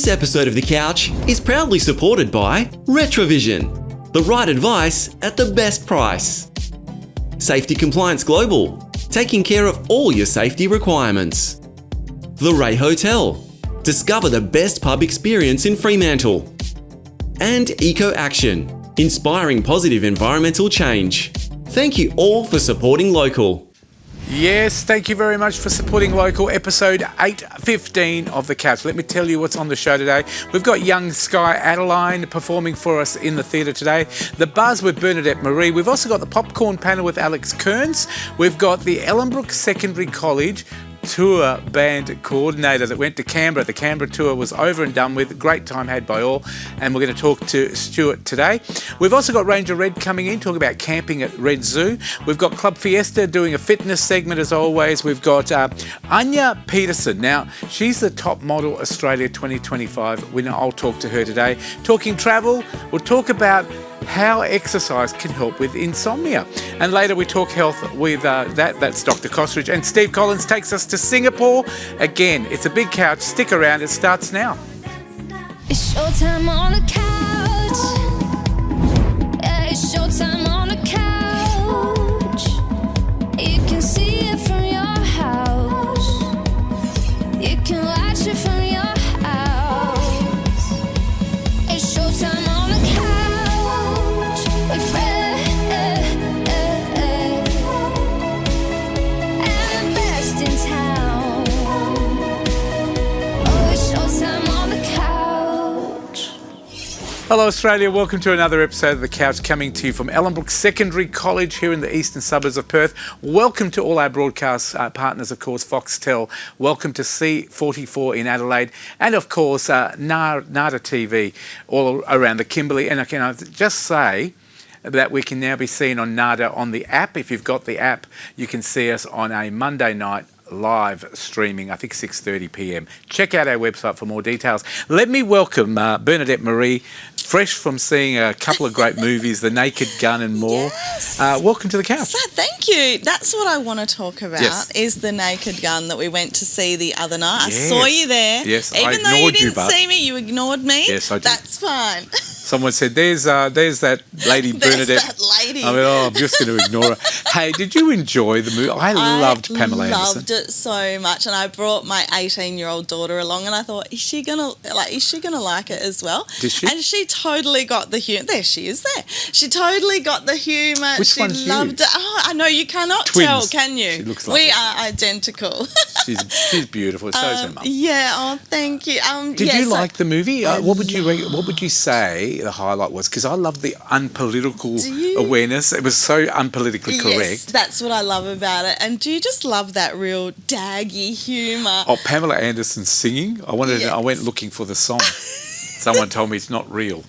This episode of The Couch is proudly supported by Retrovision, the right advice at the best price. Safety Compliance Global, taking care of all your safety requirements. The Ray Hotel, discover the best pub experience in Fremantle. And Eco Action, inspiring positive environmental change. Thank you all for supporting local. Yes, thank you very much for supporting local. Episode 815 of The Couch. Let me tell you what's on the show today. We've got young Sky Adeline performing for us in the theatre today. The Buzz with Bernadette Marie. We've also got the Popcorn Panel with Alex Kearns. We've got the Ellenbrook Secondary College tour band coordinator that went to Canberra. The Canberra tour was over and done with. Great time had by all. And we're going to talk to Stuart today. We've also got Ranger Red coming in, talking about camping at Red Zoo. We've got Club Fiesta doing a fitness segment as always. We've got Anya Peterson. Now, she's the Top Model Australia 2025 winner. I'll talk to her today. Talking travel, we'll talk about how exercise can help with insomnia. And later we talk health with that's Dr. Kosridge. And Steve Collins takes us to Singapore. Again, it's a big couch. Stick around. It starts now. It's showtime on the couch. Yeah, it's showtime on the couch. You can see it from your house. You can watch it from your house. It's showtime on the couch. With Fred and the best in town. Oh, it's showtime on the couch. Hello Australia, welcome to another episode of The Couch, coming to you from Ellenbrook Secondary College here in the eastern suburbs of Perth. Welcome to all our broadcast partners, of course, Foxtel. Welcome to C44 in Adelaide, and of course Nada TV all around the Kimberley. And I can just say that we can now be seen on Nada on the app. If you've got the app, you can see us on a Monday night live streaming, I think 6:30 p.m. Check out our website for more details. Let me welcome Bernadette Marie, fresh from seeing a couple of great movies, The Naked Gun and more. Yes. Welcome to The Couch. So thank you. That's what I want to talk about, Yes. is The Naked Gun that we went to see the other night. Yes. I saw you there. Yes, I Even though you ignored you, didn't but- see me, you ignored me. Yes, I did. That's fine. Someone said, there's that lady There's Bernadette. that lady. I mean, I'm just going to ignore her. Hey, did you enjoy the movie? I loved Pamela Anderson. loved it so much, and I brought my 18-year-old daughter along, and I thought, is she gonna like it as well? Did she? And she totally got the humor. There she is. There, she totally got the humor. Which she one's loved you? it. Oh, I know you cannot Twins. tell, can you? She looks like we it. are identical. She's beautiful. So is her mum. Yeah. Oh, thank you. Did yeah, you so- like the movie? I What would you say the highlight was? Because I love the unpolitical Do you? awareness. It was so unpolitically Yes, correct. that's what I love about it. And do you just love that real daggy humour? Oh, Pamela Anderson singing. I Yes. went looking for the song. Someone told me it's not real.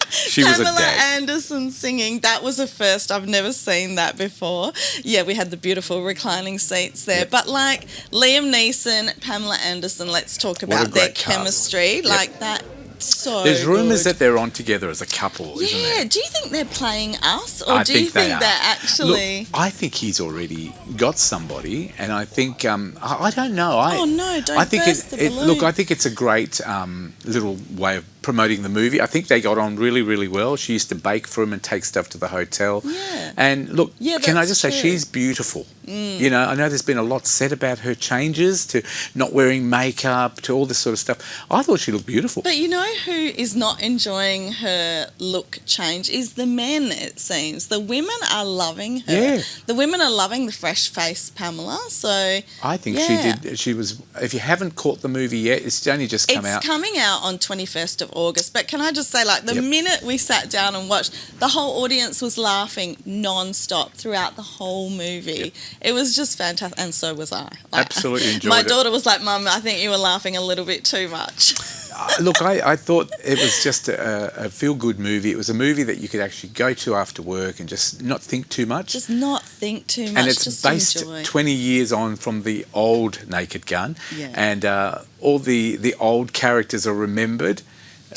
She was a Pamela dag. Anderson singing, that was a first. I've never seen that before. Yeah, we had the beautiful reclining seats there. Yep. But like Liam Neeson, Pamela Anderson, let's talk a about their great cast. chemistry. Yep. Like that, so There's rumours good. that they're on together as a couple, isn't Yeah, there? do you think they're playing us? Or I do you think they are. they're actually... Look, I think he's already got somebody, and I think I don't know. Oh, no, don't I think burst the balloon. look, I think it's a great little way of promoting the movie. I think they got on really, really well. She used to bake for him and take stuff to the hotel. Yeah. And look, Yeah, can I that's just say true. she's beautiful. You know, I know there's been a lot said about her changes to not wearing makeup, to all this sort of stuff. I thought she looked beautiful. But you know who is not enjoying her look change is the men, it seems. The women are loving her. Yeah. The women are loving the fresh face Pamela. So I think yeah. she was, if you haven't caught the movie yet, it's only just come out. It's coming out on 21st of August. But can I just say, like, the Yep. minute we sat down and watched, the whole audience was laughing non-stop throughout the whole movie. It was just fantastic. And so was I. Like, Absolutely enjoyed my it. daughter was like, Mum, I think you were laughing a little bit too much. Look, I thought it was just a feel-good movie. It was a movie that you could actually go to after work and just not think too much. Just not think too much. And it's just based enjoy. 20 years on from the old Naked Gun. Yeah. And all the old characters are remembered.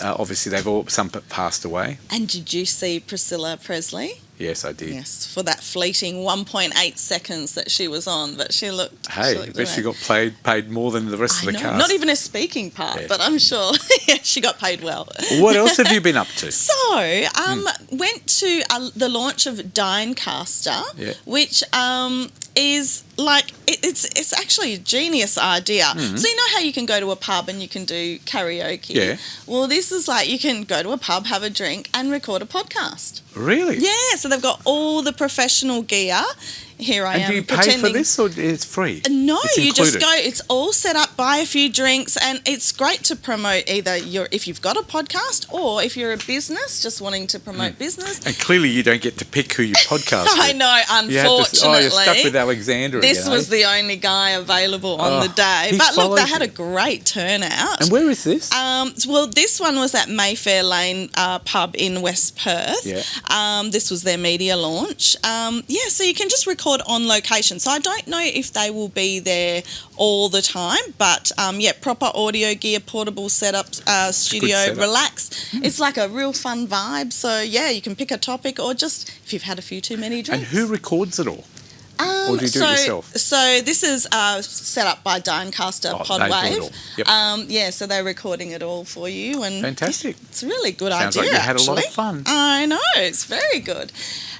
Obviously, some passed away. And did you see Priscilla Presley? Yes, I did. Yes, for that fleeting 1.8 seconds that she was on, but she looked. Hey, I bet she got paid more than the rest of the cast. Not even a speaking part, but I'm sure she got paid well. What else have you been up to? So, went to the launch of Dinecaster, which is like it's actually a genius idea. So you know how you can go to a pub and you can do karaoke? Yeah. Well, this is like you can go to a pub, have a drink, and record a podcast. Really? Yeah. So they've got all the professional gear. Here I am. And do you pay pretending. for this, or it's free? No, It's you just included? go. It's all set up, buy a few drinks, and it's great to promote either if you've got a podcast or if you're a business just wanting to promote business. And clearly you don't get to pick who you podcast with. I know, unfortunately. You're stuck with Alexander This again, was the only guy available on the day. he But look, followed they had you. a great turnout. And where is this? Well, this one was at Mayfair Lane pub in West Perth. Yeah. This was their media launch. So you can just record on location. So I don't know if they will be there all the time, but proper audio gear, portable setup, studio, setup. relax. It's like a real fun vibe. So you can pick a topic or just if you've had a few too many And drinks. who records it all? Or do you do it yourself? So this is set up by Dinecaster They do it Podwave. all. Yep. So they're recording it all for you, and Fantastic. it's a really good Sounds idea. like you had a lot of actually. fun. I know, it's very good.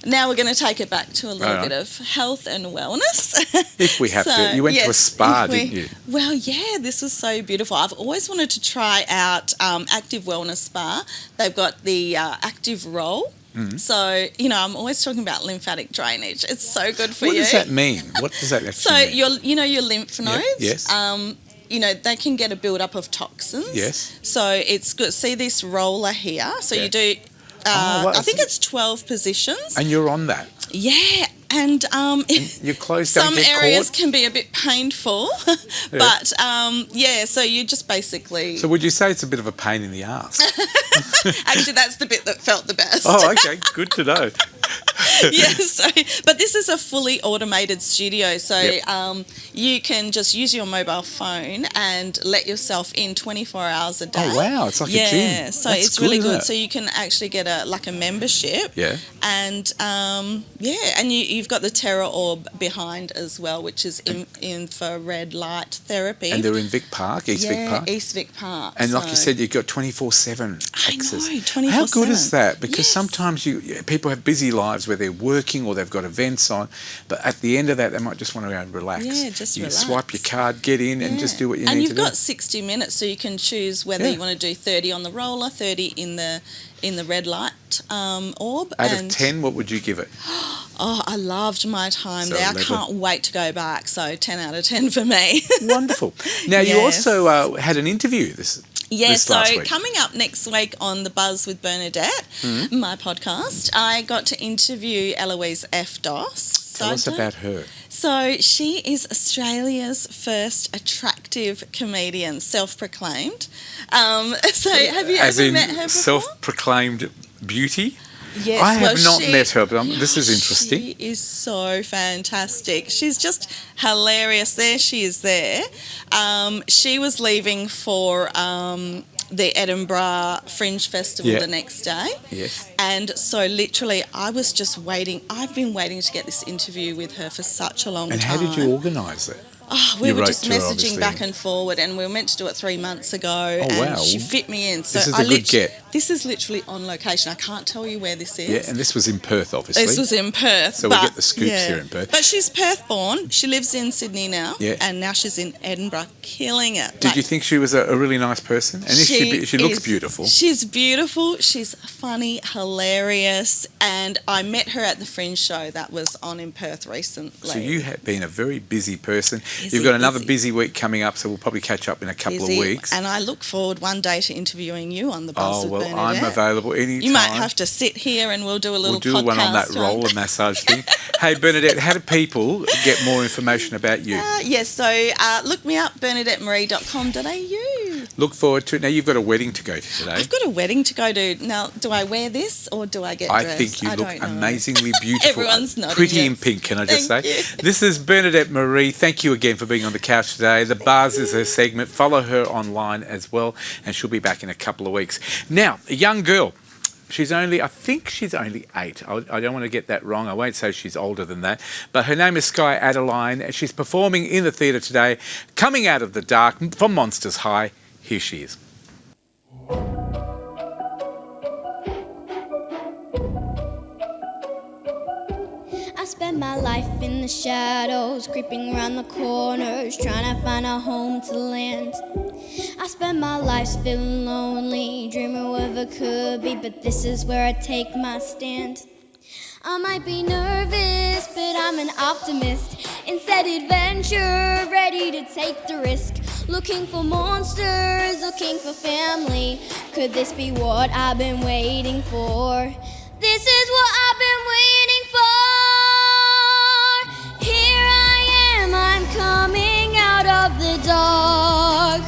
Now we're going to take it back to a little Alright. bit of health and wellness. If we have to. You went to a spa, didn't you? Well, yeah, this was so beautiful. I've always wanted to try out Active Wellness Spa. They've got the Active Roll. So, I'm always talking about lymphatic drainage. It's so good for What you. does that mean? What does that actually mean? your lymph nodes. Yes. They can get a build-up of toxins. Yes. So it's good. See this roller here? So Yeah. you do, what I is think it? it's 12 positions. And you're on that. Yeah. And Your clothes don't some get areas caught? can be a bit painful. But, so you just basically... So would you say it's a bit of a pain in the ass? Actually, that's the bit that felt the best. Oh, okay. Good to know. But this is a fully automated studio, so Yep. you can just use your mobile phone and let yourself in 24 hours a day. Oh, wow. It's like a gym. Yeah, so That's it's really isn't good. it? So you can actually get a membership. Yeah. And and you've got the Terra Orb behind as well, which is infrared light therapy. And they're in Vic Park, East Vic Park. East Vic Park. And like you so- said, you've got 24/7 access. I know, 24/7. How good is that? Because Yes. sometimes people have busy lives where they're working or they've got events on, but at the end of that, they might just want to go and relax. Yeah, just you relax. swipe your card, get in, and just do what you and need you've to do. got 60 minutes, so you can choose whether Yeah. you want to do 30 on the roller, 30 in the red light orb. Out and of 10, what would you give it? Oh, I loved my time So there. 11. I can't wait to go back. So 10 out of 10 for me. Wonderful. Now, you Yes. also had an interview this So last week. coming up next week on The Buzz with Bernadette, Mm-hmm. my podcast, I got to interview Eloise F. Doss. Tell us about her. So she is Australia's first attractive comedian, self-proclaimed. So have you As ever in met her before? self-proclaimed beauty? Yes, I have not she- met her, but this is interesting. She is so fantastic. She's just hilarious. There she is there. She was leaving for the Edinburgh Fringe Festival Yeah. the next day. Yes. And so literally I was just waiting. I've been waiting to get this interview with her for such a long And time. how did you organise it? Oh, we You were wrote just to her, messaging obviously. back and forward, and we were meant to do it 3 months ago. Oh, and wow. she fit me in. So This is I a good get. This is literally on location. I can't tell you where this is. Yeah, and this was in Perth, obviously. This was in Perth. So we but- get the scoops here in Perth. But she's Perth born. She lives in Sydney now. Yeah. And now she's in Edinburgh, killing it. Did you think she was a really nice person? And she looks beautiful. She's beautiful. She's funny, hilarious. And I met her at the Fringe show that was on in Perth recently. So you have been a very busy person. Busy, You've got another busy. busy week coming up, so we'll probably catch up in a couple Busy. of weeks. And I look forward one day to interviewing you on the Buzz Oh, with well, Bernadette. I'm available anytime. You might have to sit here and we'll do a little We'll do podcast. one on that right? roller massage thing. Hey, Bernadette, how do people get more information about you? Yes, so look me up, bernadettemarie.com.au. Look forward to it. Now, you've got a wedding to go to today. I've got a wedding to go to. Now, do I wear this or do I get I dressed? think you I look don't know. amazingly beautiful. Everyone's nodding, Pretty yes. in pink, can I just Thank say? you. This is Bernadette Marie. Thank you again for being on the couch today. The Buzz is her segment. Follow her online as well, and she'll be back in a couple of weeks. Now, a young girl I think she's only 8. I don't want to get that wrong. I won't say she's older than that. But her name is Sky Adeline. And she's performing in the theatre today, Coming Out of the Dark from Monsters High. Here she is. I spend my life in the shadows, creeping around the corners, trying to find a home to land. I spend my life feeling lonely, dreaming whatever could be, but this is where I take my stand. I might be nervous, but I'm an optimist. Instead, adventure, ready to take the risk. Looking for monsters, looking for family. Could this be what I've been waiting for? This is what I've been waiting for. Here I am, I'm coming out of the dark.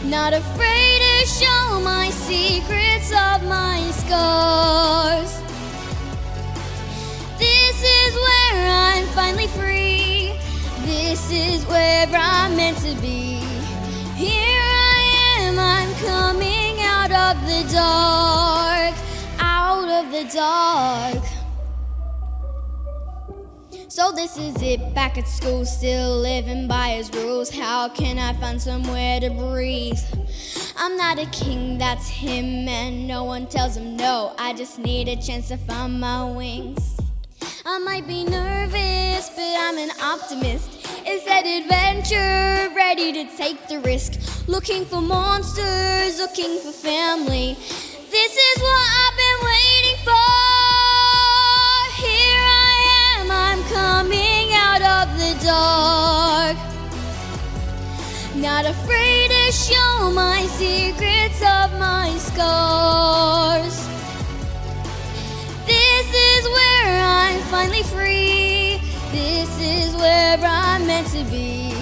Not afraid to show my secrets of my scars. This is where I'm finally free. This is where I'm meant to be. Here I am, I'm coming out of the dark. Out of the dark. So this is it, back at school, still living by his rules. How can I find somewhere to breathe? I'm not a king, that's him, and no one tells him no. I just need a chance to find my wings. I might be nervous, but I'm an optimist. Instead, adventure, ready to take the risk. Looking for monsters, looking for family. This is what I've been waiting for. Here I am, I'm coming out of the dark. Not afraid to show my secrets of my scars. This is where I'm finally free. This is where I'm meant to be.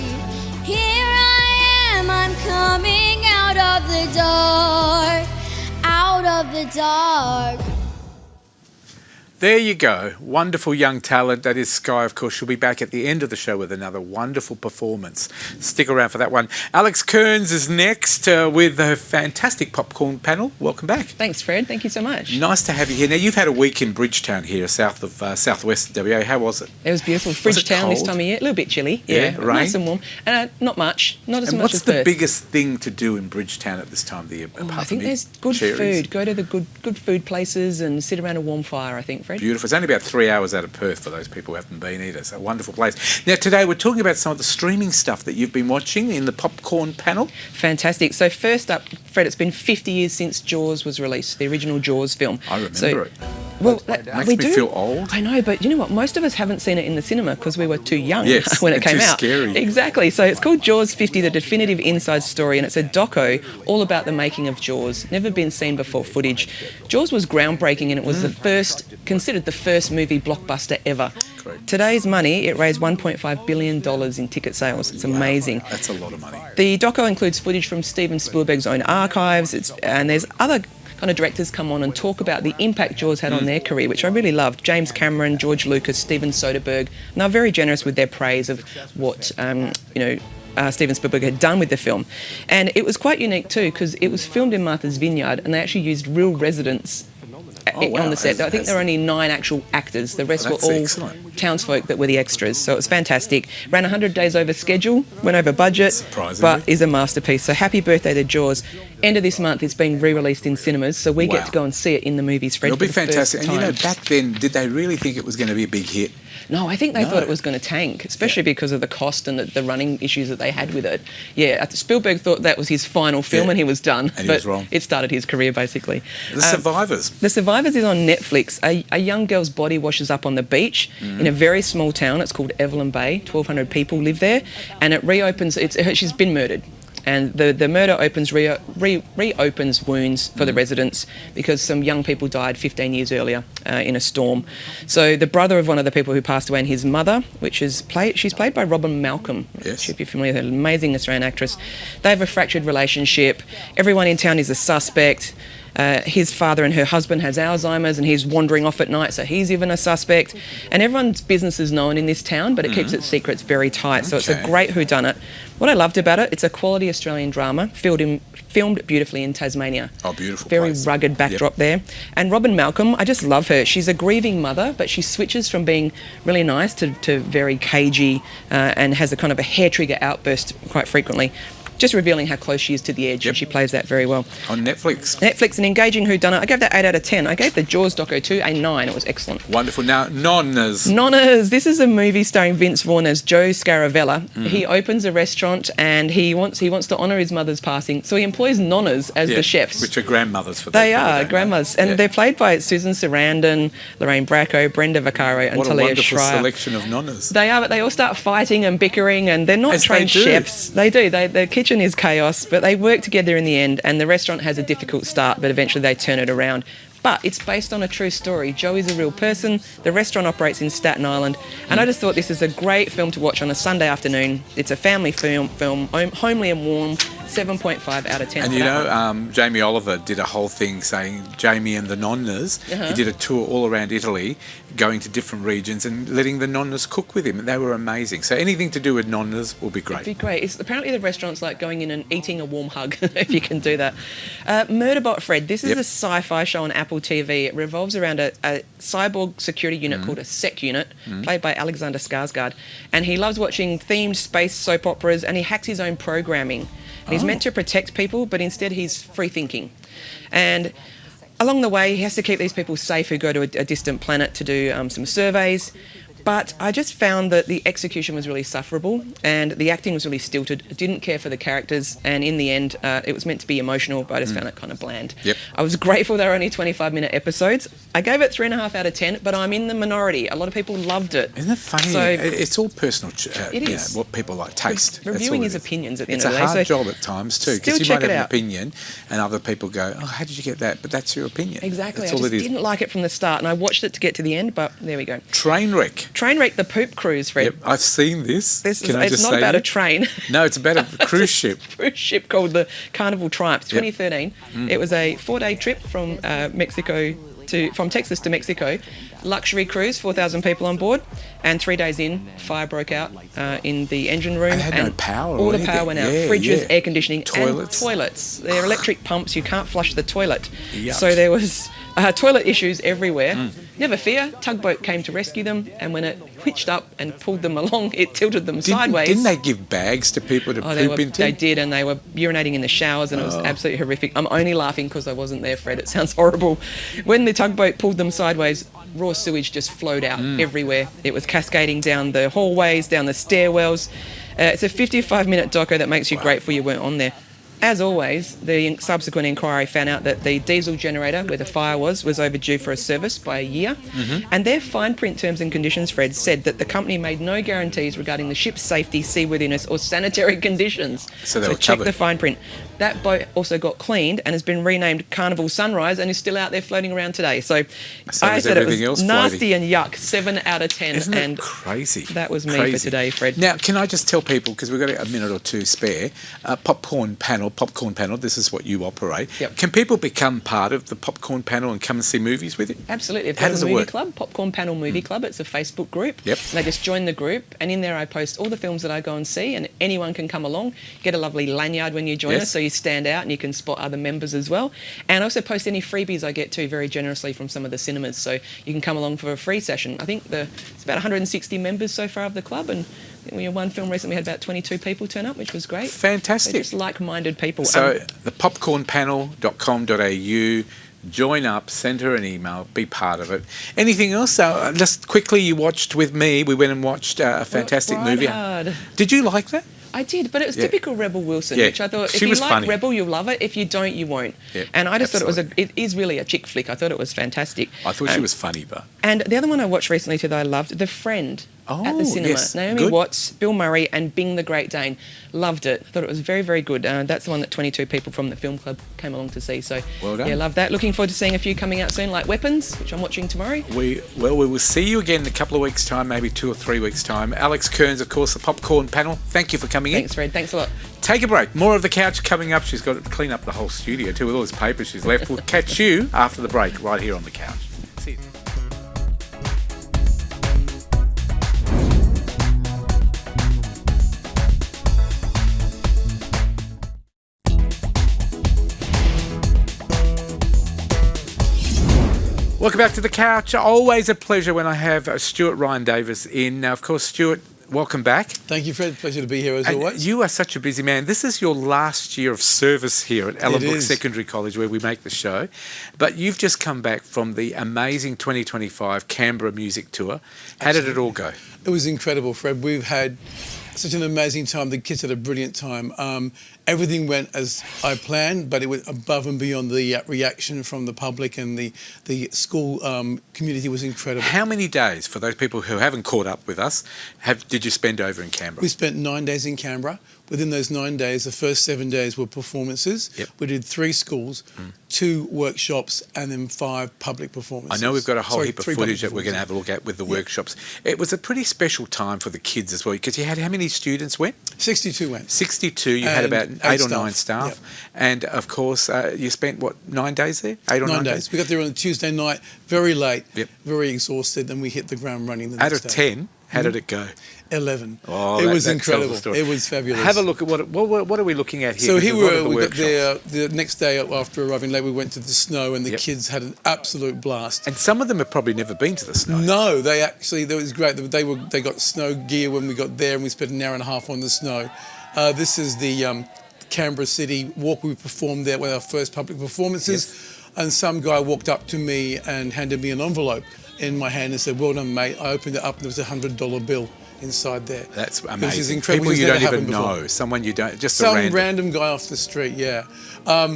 Here I am, I'm coming out of the dark. Out of the dark. There you go. Wonderful young talent. That is Sky, of course. She'll be back at the end of the show with another wonderful performance. Stick around for that one. Alex Kearns is next with a fantastic popcorn panel. Welcome back. Thanks, Fred. Thank you so much. Nice to have you here. Now, you've had a week in Bridgetown here, south of southwest WA. How was it? It was beautiful. Bridgetown this time of year. A little bit chilly. Yeah, rain. Nice and warm. Not much. Not as And much what's as the Perth. biggest thing to do in Bridgetown at this time of the year? I think there's good food. Go to the good food places and sit around a warm fire, I think, Fred. Beautiful. It's only about 3 hours out of Perth for those people who haven't been either. It's a wonderful place. Now, today we're talking about some of the streaming stuff that you've been watching in the popcorn panel. Fantastic. So first up, Fred, it's been 50 years since Jaws was released, the original Jaws film. I remember it. Well, Makes we me do. feel old. I know, but you know what? Most of us haven't seen it in the cinema because we were too young Yes, when it and came too out. scary. Exactly. So it's called Jaws 50, the definitive inside story, and it's a doco all about the making of Jaws. Never been seen before footage. Jaws was groundbreaking, and it was considered the first movie blockbuster ever. Correct. Today's money, it raised $1.5 billion in ticket sales. It's amazing. That's a lot of money. The doco includes footage from Steven Spielberg's own archives, and there's other kind of directors come on and talk about the impact Jaws had on their career, which I really loved. James Cameron, George Lucas, Steven Soderbergh, and they're very generous with their praise of what Steven Spielberg had done with the film. And it was quite unique too, because it was filmed in Martha's Vineyard, and they actually used real residents on the set. I think there were only 9 actual actors. The rest were all excellent. townsfolk that were the extras. So it was fantastic. Ran 100 days over schedule, went over budget, Surprisingly. but is a masterpiece. So happy birthday to Jaws. End of this month, it's being re-released in cinemas, so we get to go and see it in the movies, Fred. It'll be for the first fantastic. And you know, time. back then, did they really think it was going to be a big hit? No, I think they thought it was going to tank, especially because of the cost and the running issues that they had with it. Yeah, Spielberg thought that was his final film and he was done. And he but was wrong. It started his career, basically. The Survivors. The Survivors is on Netflix. A young girl's body washes up on the beach in a very small town. It's called Evelyn Bay. 1,200 people live there. And it reopens. She's been murdered. And the murder reopens wounds for the residents because some young people died 15 years earlier in a storm. So the brother of one of the people who passed away and his mother, she's played by Robin Malcolm. Yes. If you're familiar with her, amazing Australian actress. They have a fractured relationship. Everyone in town is a suspect. His father and her husband has Alzheimer's, and he's wandering off at night, so he's even a suspect. And everyone's business is known in this town, but it keeps its secrets very tight. So it's a great whodunit. What I loved about it, it's a quality Australian drama, filmed beautifully in Tasmania. Oh, beautiful Very place. rugged backdrop there. And Robin Malcolm, I just love her. She's a grieving mother, but she switches from being really nice to very cagey, and has a kind of a hair trigger outburst quite frequently. Just revealing how close she is to the edge, and she plays that very well. On Netflix. Netflix, an engaging whodunit. I gave that 8 out of 10. I gave the Jaws doco 2 a 9. It was excellent. Wonderful. Now, Nonnas. Nonnas. This is a movie starring Vince Vaughn as Joe Scaravella. He opens a restaurant and he wants to honour his mother's passing, so he employs nonnas as the chefs. Which are grandmothers for They those people are who don't grandmas, know. and they're played by Susan Sarandon, Lorraine Bracco, Brenda Vaccaro, and What a Talia wonderful Schreier. selection of Nonnas. They are, but they all start fighting and bickering, and they're not As they trained do. chefs. They do. The kitchen is chaos, but they work together in the end, and the restaurant has a difficult start, but eventually they turn it around. But it's based on a true story. Joe is a real person. The restaurant operates in Staten Island, and I just thought this is a great film to watch on a Sunday afternoon. It's a family film, homely and warm. 7.5 out of 10. And for you that know, one. Jamie Oliver did a whole thing saying Jamie and the Nonnas. He did a tour all around Italy, going to different regions and letting the Nonnas cook with him. And they were amazing. So anything to do with Nonnas will be great. It'd be great. Apparently the restaurant's like going in and eating a warm hug, if you can do that. Murderbot Fred. This is a sci-fi show on Apple TV. It revolves around a cyborg security unit called a SEC unit, played by Alexander Skarsgård. And he loves watching themed space soap operas, and he hacks his own programming. And he's meant to protect people, but instead he's free thinking. And along the way, he has to keep these people safe who go to a distant planet to do some surveys. But I just found that the execution was really sufferable and the acting was really stilted. I didn't care for the characters, and in the end, it was meant to be emotional, but I just found it kind of bland. I was grateful they were only 25-minute episodes. I gave it 3.5 out of 10, but I'm in the minority. A lot of people loved it. Isn't it funny? So- It's all personal, It you know, is. what people like taste. That's Reviewing all is it is. opinions at the It's end of a the day. hard so job at times too, still because you check might it have an out. opinion and other people go, oh, how did you get that? But that's your opinion. Exactly. That's I all just it is. didn't like it from the start, and I watched it to get to the end, but there we go. Trainwreck. Trainwreck, the poop cruise, Fred. Yep, I've seen this. This is, Can I it's just not say about that? a train. No, it's about a cruise ship. Cruise ship called the Carnival Triumph, 2013. It was a 4-day trip from from Texas to Mexico. Luxury cruise, 4,000 people on board, and 3 days in, fire broke out in the engine room. And had no power All or the power anything. went out. Yeah, Fridges, yeah. air conditioning, Toilets. and toilets. They're electric pumps. You can't flush the toilet. Yuck. So there was toilet issues everywhere. Never fear, tugboat came to rescue them, and when it hitched up and pulled them along, it tilted them sideways. Didn't they give bags to people to poop into? They did, and they were urinating in the showers, and it was absolutely horrific. I'm only laughing because I wasn't there, Fred. It sounds horrible. When the tugboat pulled them sideways, raw sewage just flowed out everywhere. It was cascading down the hallways, down the stairwells. It's a 55-minute doco that makes you grateful you weren't on there. As always, the subsequent inquiry found out that the diesel generator where the fire was overdue for a service by a year. And their fine print terms and conditions, Fred, said that the company made no guarantees regarding the ship's safety, seaworthiness or sanitary conditions. So they were check covered. the fine print. That boat also got cleaned and has been renamed Carnival Sunrise and is still out there floating around today. So I is said it everything was else nasty floating. and yuck, 7 out of 10. Isn't and it crazy? that was me for Crazy. today, Fred. Now, can I just tell people, because we've got a minute or two spare, popcorn panel, this is what you operate. Yep. Can people become part of the popcorn panel and come and see movies with you? Absolutely. They've How got does a it movie work? club, Popcorn Panel Movie Club. It's a Facebook group. Yep. And they just join the group, and in there I post all the films that I go and see, and anyone can come along, get a lovely lanyard when you join Yes. us, so you stand out and you can spot other members as well. And I also post any freebies I get too very generously from some of the cinemas, so you can come along for a free session. I think it's about 160 members so far of the club, and I think we had one film recently had about 22 people turn up, which was great. Fantastic. They're just like-minded people. So the popcornpanel.com.au, join up, send her an email, be part of it. Anything else? Just quickly, you watched with me. We went and watched a fantastic Ride movie. Hard. Did you like that? I did, but it was Yeah. typical Rebel Wilson, Yeah. which I thought, She if you was like funny. Rebel, you'll love it. If you don't, you won't. Yeah, And I just thought absolutely. it is really a chick flick. I thought it was fantastic. I thought she was funny, but... And the other one I watched recently too that I loved, The Friend, at Oh, the cinema. yes. Naomi Good. Watts, Bill Murray, and Bing the Great Dane. Loved it. Thought it was very, very good. That's the one that 22 people from the film club came along to see. So, Well done. yeah, love that. Looking forward to seeing a few coming out soon, like Weapons, which I'm watching tomorrow. We will see you again in a couple of weeks' time, maybe 2 or 3 weeks' time. Alex Kearns, of course, the Popcorn Panel. Thank you for coming Thanks, Fred. Thanks a lot. in. take a break. More of The Couch coming up. She's got to clean up the whole studio too with all this paper she's left. We'll catch you after the break right here on The Couch. See you. Welcome back to The Couch. Always a pleasure when I have Stuart Ryan Davis in. Now, of course, Stuart, welcome back. Thank you, Fred. Pleasure to be here as And always. you are such a busy man. This is your last year of service here at Ellenbrook Secondary College where we make the show. But you've just come back from the amazing 2025 Canberra Music Tour. How did it all go? It was incredible, Fred. We've had such an amazing time. The kids had a brilliant time. Everything went as I planned, but it went above and beyond. The reaction from the public and the school community was incredible. How many days, for those people who haven't caught up with us, did you spend over in Canberra? We spent 9 days in Canberra. Within those 9 days, the first 7 days were performances. Yep. We did 3 schools, 2 workshops, and then 5 public performances. I know we've got a whole heap of 3 footage that public we're going to have a look at with the workshops. It was a pretty special time for the kids as well, because you had how many students went? 62 went. 62. You had And about 8 or 9 staff. staff. Yep. And, of course, you spent, 9 days there? 8 or 9 days? We got there on a Tuesday night, very late, Yep. very exhausted, and we hit the ground running the Out next of day. 10, how did it go? 11. Oh, it was that tells the incredible. story. It was fabulous. Have a look at what are we looking at here? So Because here a lot of the we got workshops. the next day after arriving late, we went to the snow, and the Yep. kids had an absolute blast. And some of them have probably never been to the snow. No, that was great. They got snow gear when we got there, and we spent an hour and a half on the snow. This is the Canberra City walk. We performed there with our first public performances, and some guy walked up to me and handed me an envelope in my hand and said, "Well done, mate." I opened it up, and there was a $100 bill inside there. That's Which amazing. is incredible. People It's you never don't even happened before. know. Someone you don't, just Some a random guy off the street, yeah.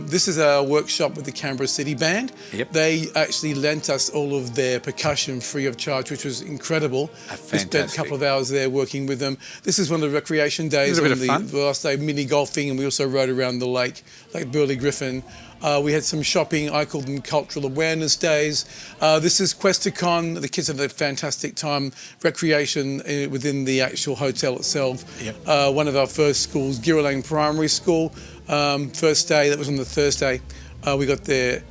This is a workshop with the Canberra City Band. Yep. They actually lent us all of their percussion free of charge, which was incredible. We spent a Fantastic. couple of hours there working with them. This is one of the recreation days. It was a on bit of the last day, mini golfing, and we also rode around the lake, Lake Burley Griffin. We had some shopping. I called them cultural awareness days. This is Questacon. The kids had a fantastic time. Recreation within the actual hotel itself. Yep. One of our first schools, Gira Lane Primary School. First day, that was on the Thursday. We got there.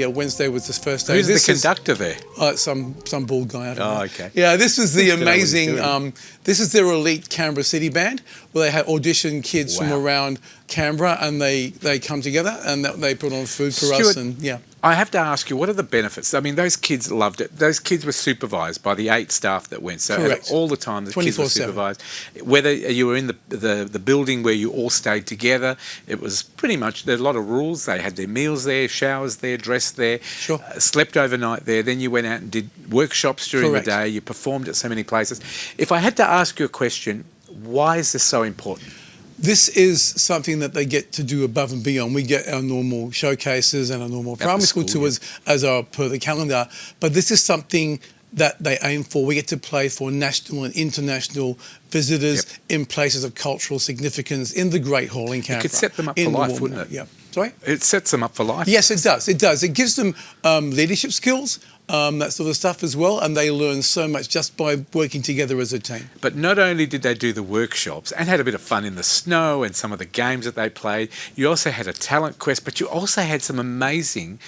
Wednesday was the first day. Who's This the is- conductor there? some bald guy. I don't know. okay. Yeah, this was the Good to know what he's amazing. doing. This is their elite Canberra City Band, where they had auditioned kids from Wow. around Canberra, and they come together and they put on food for us. Stuart, And yeah, I have to ask you, what are the benefits? I mean, those kids loved it. Those kids were supervised by the 8 staff that went. So Correct. all the time, the kids were 24/7. supervised. Whether you were in the building where you all stayed together, it was pretty much, there were a lot of rules. They had their meals there, showers there, dressed there, Sure. slept overnight there. Then you went out and did workshops during Correct. the day. You performed at so many places. If I had to ask you a question, why is this so important? this is something that they get to do above and beyond. We get our normal showcases and our normal the primary school school, tours as our per the calendar, but this is something that they aim for. We get to play for national and international visitors in places of cultural significance in the Great Hall in Canberra. It could set them up for in the life, War wouldn't it? Yeah. Sorry? It sets them up for life. Yes, it does. It does. It gives them leadership skills, that sort of stuff as well, and they learn so much just by working together as a team. But not only did they do the workshops and had a bit of fun in the snow and some of the games that they played, you also had a talent quest, but you also had some amazing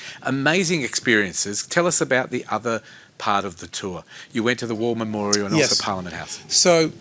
experiences. Tell us about the other part of the tour. You went to the War Memorial and Yes. also Parliament House. So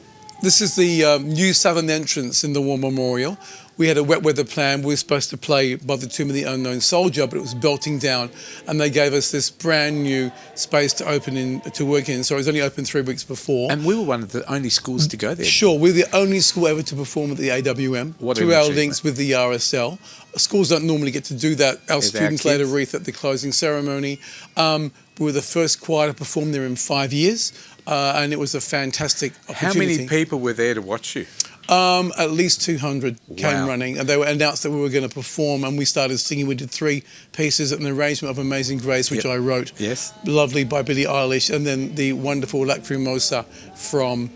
this is the new southern entrance in the War Memorial. We had a wet weather plan. We were supposed to play by the Tomb of the Unknown Soldier, but it was belting down, and they gave us this brand new space to work in. So it was only open 3 weeks before. And we were one of the only schools to go there. Sure, we're the only school ever to perform at the AWM What through an our achievement. links with the RSL. Schools don't normally get to do that. Our With our students laid a kids. wreath at the closing ceremony. We were the first choir to perform there in 5 years, and it was a fantastic How opportunity. many people were there to watch you? At least 200 came Wow. running, and they were announced that we were going to perform, and we started singing. We did 3 pieces, an arrangement of Amazing Grace, which Yep. I wrote, Yes. lovely by Billie Eilish, and then the wonderful Lacrimosa from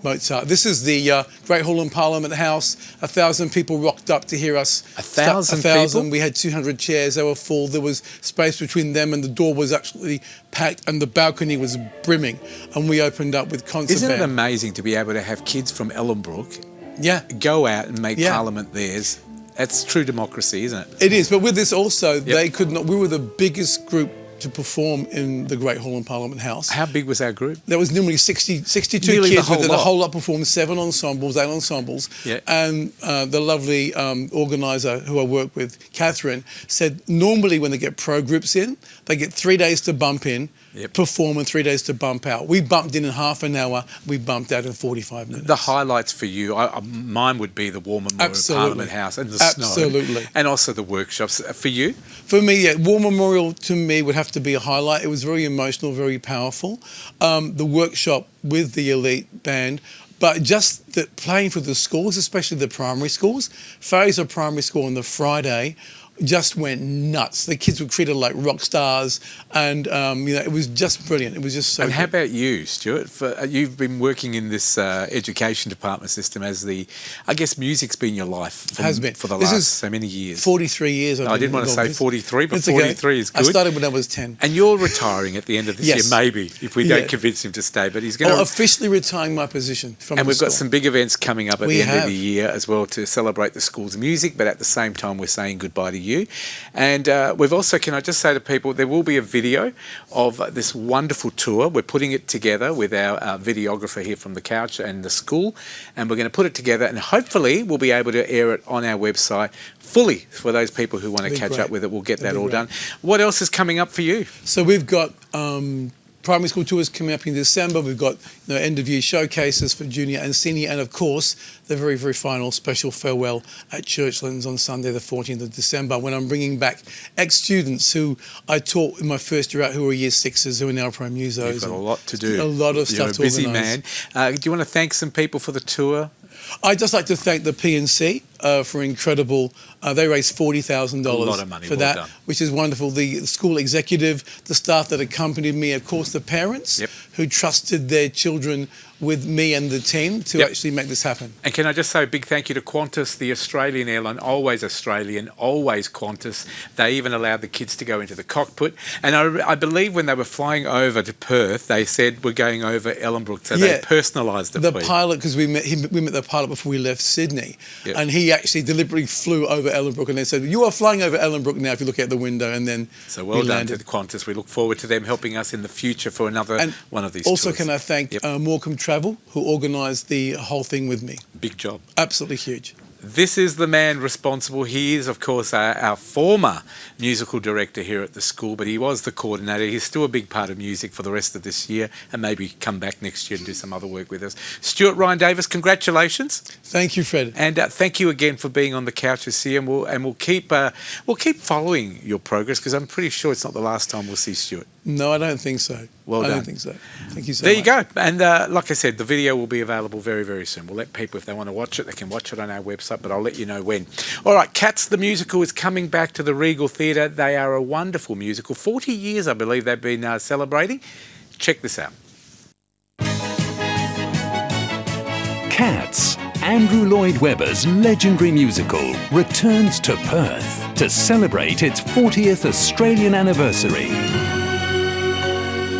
Mozart. This is the Great Hall in Parliament House. 1,000 people rocked up to hear us. 1,000 1,000. people? We had 200 chairs. They were full. There was space between them, and the door was absolutely packed, and the balcony was brimming. And we opened up with concert Isn't it band. amazing to be able to have kids from Ellenbrook Yeah. Go out and make Parliament theirs. That's true democracy, isn't it? It is, but with this also, they could not. We were the biggest group to perform in the Great Hall and Parliament House. How big was our group? There was normally 62 Nearly kids. the whole lot performed 7 ensembles, 8 ensembles. Yeah. And the lovely organiser who I work with, Catherine, said normally when they get pro groups in, they get 3 days to bump in, perform, and 3 days to bump out. We bumped in half an hour. We bumped out in 45 minutes. The highlights for you, mine would be the War Memorial Parliament House and the snow. Absolutely. And also the workshops. For you? For me, War Memorial to me would have to be a highlight. It was very emotional, very powerful. The workshop with the elite band, but just playing for the schools, especially the primary schools. Fraser Primary School on the Friday just went nuts. The kids were treated like rock stars, and it was just brilliant. It was just so. And how good. about you, Stuart? You've been working in this education department system as I guess music's been your life for the last so many years. 43 years. I didn't want to say 43, but 43 is good. I started when I was 10. And you're retiring at the end of this year, maybe, if we don't convince him to stay. But he's going to officially retiring my position from. And we've got school. some big events coming up at the end of the year as well to celebrate the school's music. But at the same time, we're saying goodbye to you. And we've also, can I just say to people, there will be a video of this wonderful tour. We're putting it together with our videographer here from the couch and the school, and we're going to put it together, and hopefully we'll be able to air it on our website fully for those people who want to catch up with it. We'll get that all done. What else is coming up for you? So we've got primary school tours coming up in December. We've got end of year showcases for junior and senior, and of course the very, very final special farewell at Churchlands on Sunday the 14th of December, when I'm bringing back ex-students who I taught in my first year out, who are year sixes, who are now pro musos. You've got a lot to do. A lot of stuff to organise. You're a busy man. Do you want to thank some people for the tour? I'd just like to thank the PNC for incredible. They raised $40,000 for that, which is wonderful. The school executive, the staff that accompanied me, of course, the parents who trusted their children with me and the team to actually make this happen. And can I just say a big thank you to Qantas, the Australian airline, always Australian, always Qantas. They even allowed the kids to go into the cockpit. And I believe when they were flying over to Perth, they said we're going over Ellenbrook, so they personalised it. The pilot, because we met the pilot before we left Sydney, and he actually deliberately flew over Ellenbrook, and they said, "You are flying over Ellenbrook now if you look out the window," and then so well done to the Qantas. We look forward to them helping us in the future for another one of these also tours. Can I thank Morecambe Travel, who organised the whole thing with me. Big job. Absolutely huge. This is the man responsible. He is, of course, our former musical director here at the school, but he was the coordinator. He's still a big part of music for the rest of this year, and maybe come back next year and do some other work with us. Stuart Ryan Davis, congratulations. Thank you, Fred. And thank you again for being on the couch this year, and we'll keep following your progress, because I'm pretty sure it's not the last time we'll see Stuart. No, I don't think so. Well done. I don't think so. Thank you so much. There you go. And like I said, the video will be available very, very soon. We'll let people, if they want to watch it, they can watch it on our website, but I'll let you know when. All right, Cats the Musical is coming back to the Regal Theatre. They are a wonderful musical. 40 years, I believe, they've been celebrating. Check this out. Cats, Andrew Lloyd Webber's legendary musical, returns to Perth to celebrate its 40th Australian anniversary.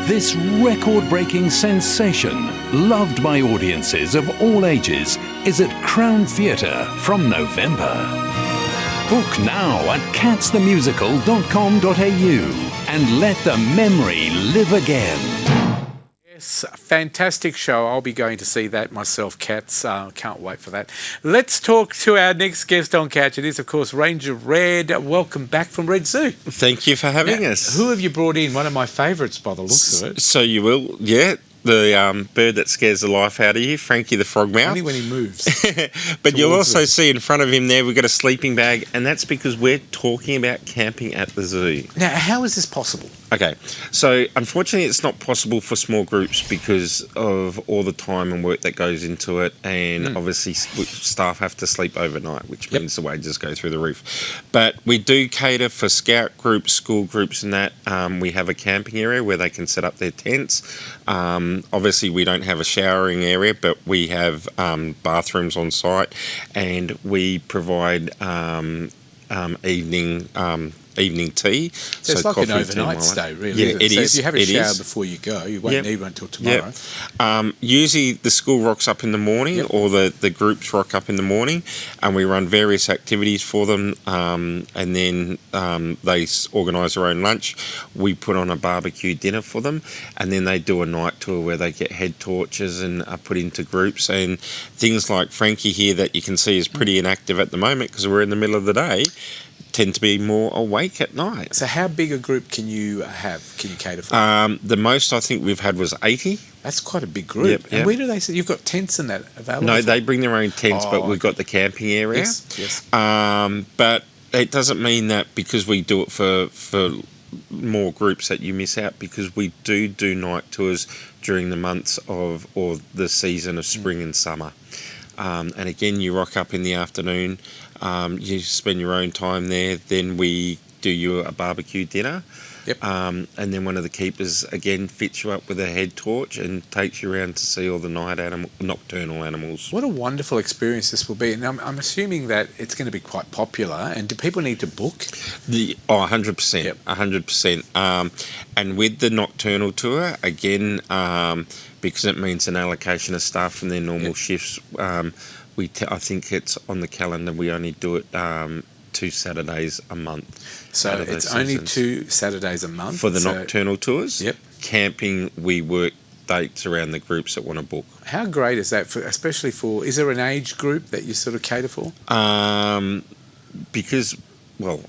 This record-breaking sensation, loved by audiences of all ages, is at Crown Theatre from November. Book now at catsthemusical.com.au and let the memory live again. Yes, fantastic show. I'll be going to see that myself, Cats. Can't wait for that. Let's talk to our next guest on Couch. It is, of course, Ranger Red. Welcome back from Red Zoo. Thank you for having us. Who have you brought in? One of my favourites by the looks of it. So you will, the bird that scares the life out of you, Frankie the Frogmouth. Only when he moves. But you'll also see in front of him there, we've got a sleeping bag, and that's because we're talking about camping at the zoo. Now, how is this possible? Okay, so unfortunately it's not possible for small groups because of all the time and work that goes into it, and obviously staff have to sleep overnight, which means the wages go through the roof. But we do cater for scout groups, school groups and that. We have a camping area where they can set up their tents. Obviously we don't have a showering area, but we have bathrooms on site, and we provide evening evening tea. So it's like an coffee, tea, overnight Milo. stay, really. Yeah, isn't it so is. if you have a It shower is. before you go, you won't Yep. need one till tomorrow. Usually the school rocks up in the morning, or the groups rock up in the morning, and we run various activities for them, and then they organise their own lunch. We put on a barbecue dinner for them, and then they do a night tour where they get head torches and are put into groups, and things like Frankie here that you can see is pretty inactive at the moment because we're in the middle of the day, tend to be more awake at night. So how big a group can you have? Can you cater for? The most I think we've had was 80. That's quite a big group. And where do they sit? You've got tents and that available? No, they bring their own tents, but we've okay. got the camping area. Yes. But it doesn't mean that because we do it for more groups that you miss out, because we do night tours during the months of, or the season of spring and summer. And again, you rock up in the afternoon, you spend your own time there, then we do you a barbecue dinner. And then one of the keepers again fits you up with a head torch and takes you around to see all the nocturnal animals. What a wonderful experience this will be. And I'm assuming that it's going to be quite popular. And do people need to book? 100%. 100%. And with the nocturnal tour, again, because it means an allocation of staff from their normal shifts, I think it's on the calendar, we only do it 2 Saturdays a month. So it's only 2 Saturdays a month? For the nocturnal tours. Yep. Camping, we work dates around the groups that want to book. How great is that, especially for, is there an age group that you sort of cater for? Because, well,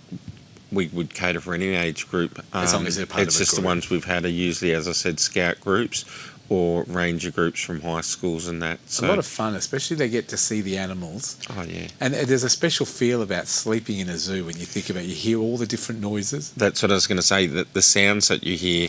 we would cater for any age group. As long as they're part of a It's just group. the ones we've had are usually, as I said, scout groups or ranger groups from high schools and that. It's a lot of fun, especially they get to see the animals. Oh, yeah. And there's a special feel about sleeping in a zoo when you think about it. You hear all the different noises. That's what I was going to say, that the sounds that you hear,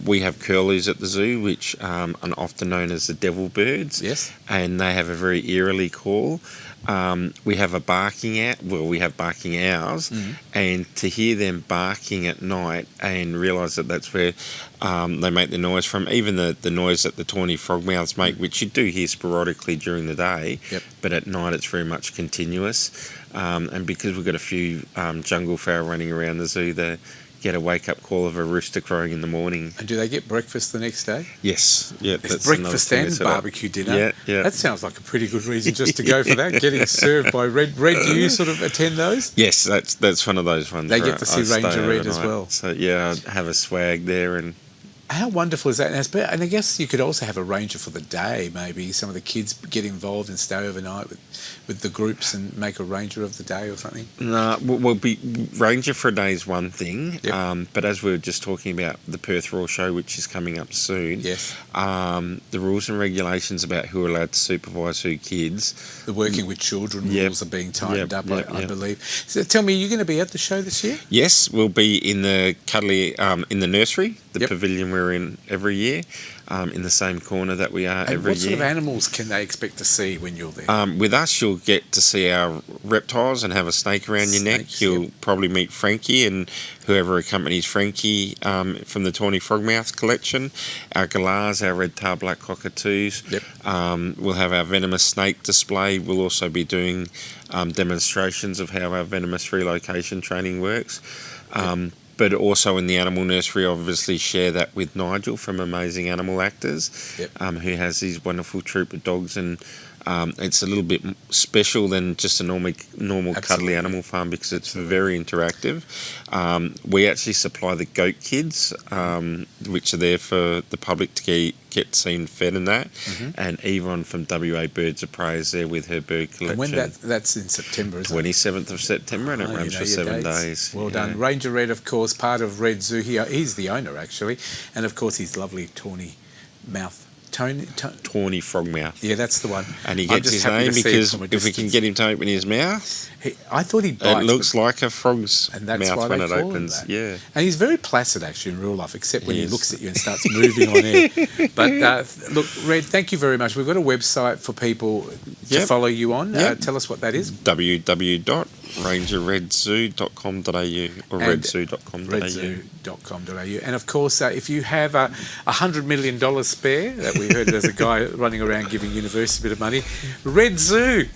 we have curlews at the zoo, which are often known as the devil birds. Yes. And they have a very eerily call. We have we have barking owls, and to hear them barking at night and realise that that's where they make the noise from, even the noise that the tawny frogmouths make, which you do hear sporadically during the day, but at night it's very much continuous. And because we've got a few jungle fowl running around the zoo, they get a wake-up call of a rooster crowing in the morning. And do they get breakfast the next day? Yes. Yeah, it's breakfast and barbecue dinner. Yeah. That sounds like a pretty good reason just to go for that. Getting served by Red. Red, do you sort of attend those? Yes, that's one of those ones. They where get to see I Ranger stay Red as overnight. well. So yeah, I have a swag there. And how wonderful is that? And I guess you could also have a ranger for the day. Maybe some of the kids get involved and stay overnight with the groups and make a ranger of the day or something. No, well, ranger for a day is one thing. But as we were just talking about the Perth Royal Show, which is coming up soon. Yes. The rules and regulations about who are allowed to supervise who kids. The working with children rules are being tightened up, I believe. So tell me, are you going to be at the show this year? Yes, we'll be in the Cuddly, in the nursery, the pavilion we're in every year, in the same corner that we are every year. What sort of animals can they expect to see when you're there? With us, you'll get to see our reptiles and have a snake around your neck. You'll probably meet Frankie and whoever accompanies Frankie from the Tawny Frogmouth collection. Our galahs, our red-tailed black cockatoos. We'll have our venomous snake display. We'll also be doing demonstrations of how our venomous relocation training works. But also in the animal nursery, obviously share that with Nigel from Amazing Animal Actors, who has these wonderful troop of dogs, and it's a little bit special than just a normal cuddly animal farm because it's very interactive. We actually supply the goat kids, which are there for the public to get seen fed and that. And Yvonne from WA Birds of Prey is there with her bird collection. And when that's in September, isn't it? 27th of September, and it runs for 7 days. Well done. Ranger Red, of course, part of Red Zoo here. He's the owner, actually. And, of course, his lovely tawny mouth. Tawny frogmouth. Yeah, that's the one. And he gets his name because if we can get him to open his mouth, I thought he'd bite. It looks like a frog's and that's mouth why when they it call opens. him that. Yeah. And he's very placid actually in real life, except when he looks at you and starts moving on air. But look, Red, thank you very much. We've got a website for people to follow you on. Tell us what that is. www.rangerredzoo.com.au or redzoo.com.au. Redzoo.com.au. And of course, if you have $100 million spare, that we heard there's a guy running around giving university a bit of money, Red Zoo.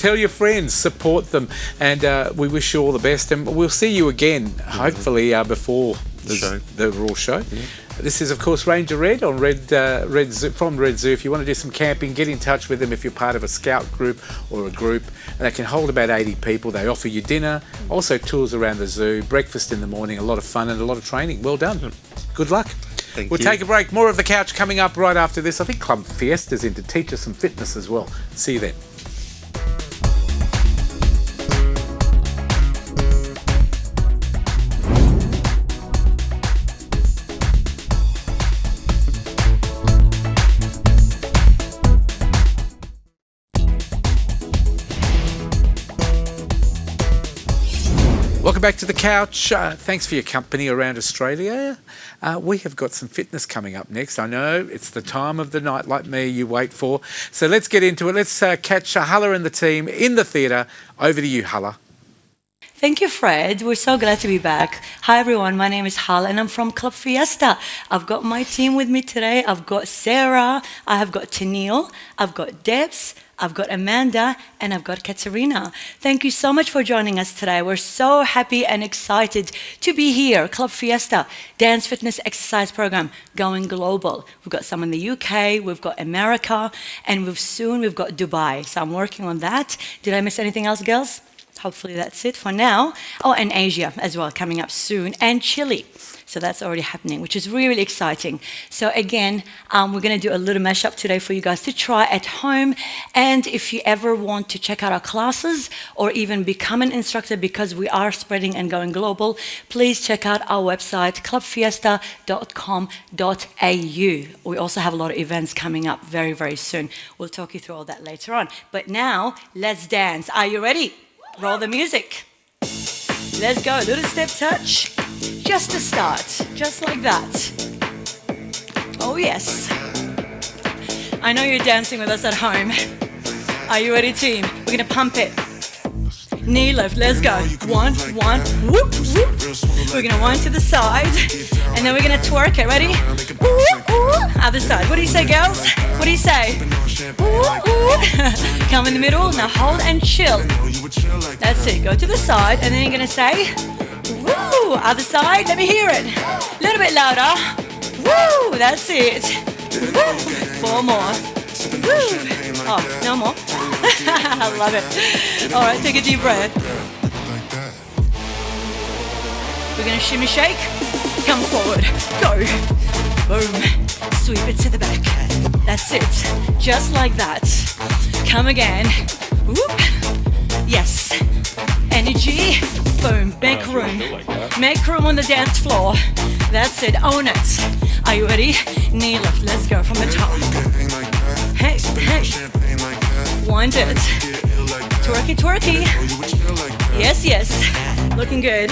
Tell your friends, support them, and we wish you all the best. And we'll see you again, hopefully, before the Raw show. Yeah. This is, of course, Ranger Red on Red Zoo, from Red Zoo. If you want to do some camping, get in touch with them if you're part of a scout group or a group. And they can hold about 80 people. They offer you dinner, also tours around the zoo, breakfast in the morning, a lot of fun and a lot of training. Well done. Good luck. We'll take a break. More of The Couch coming up right after this. I think Club Fiesta's in to teach us some fitness as well. See you then. Welcome back to The Couch. Thanks for your company around Australia. We have got some fitness coming up next. I know it's the time of the night, like me, you wait for. So let's get into it. Let's catch Hulla and the team in the theatre. Over to you, Hulla. Thank you, Fred. We're so glad to be back. Hi, everyone. My name is Hal, and I'm from Club Fiesta. I've got my team with me today. I've got Sarah, I have got Tennille, I've got Debs, I've got Amanda, and I've got Katerina. Thank you so much for joining us today. We're so happy and excited to be here. Club Fiesta, dance fitness exercise program, going global. We've got some in the UK, we've got America, and we've got Dubai. So I'm working on that. Did I miss anything else, girls? Hopefully that's it for now. Oh, and Asia as well, coming up soon, and Chile. So that's already happening, which is really, really exciting. So again, we're going to do a little mashup today for you guys to try at home. And if you ever want to check out our classes or even become an instructor, because we are spreading and going global, please check out our website, clubfiesta.com.au. We also have a lot of events coming up very, very soon. We'll talk you through all that later on. But now, let's dance. Are you ready? Roll the music. Let's go. A little step touch. Just to start. Just like that. Oh, yes. I know you're dancing with us at home. Are you ready, team? We're going to pump it. Knee lift. Let's go. One. Whoop, whoop. We're going to one to the side. And then we're going to twerk it. Ready? Ooh, ooh. Other side. What do you say, girls? What do you say? Ooh, ooh. Come in the middle. Now hold and chill. That's it. Go to the side. And then you're going to say, woo. Other side. Let me hear it. A little bit louder. Woo. That's it. Woo. 4 more. Woo. Oh, no more. I love it. All right, take a deep breath. We're going to shimmy shake. Come forward. Go. Boom. Sweep it to the back. That's it. Just like that. Come again. Whoop. Yes. Energy. Boom. Make room. Make room on the dance floor. That's it. Own it. Are you ready? Knee lift. Let's go from the top. Hey, hey. Wind it. Twerky, twerky. Yes, yes. Looking good.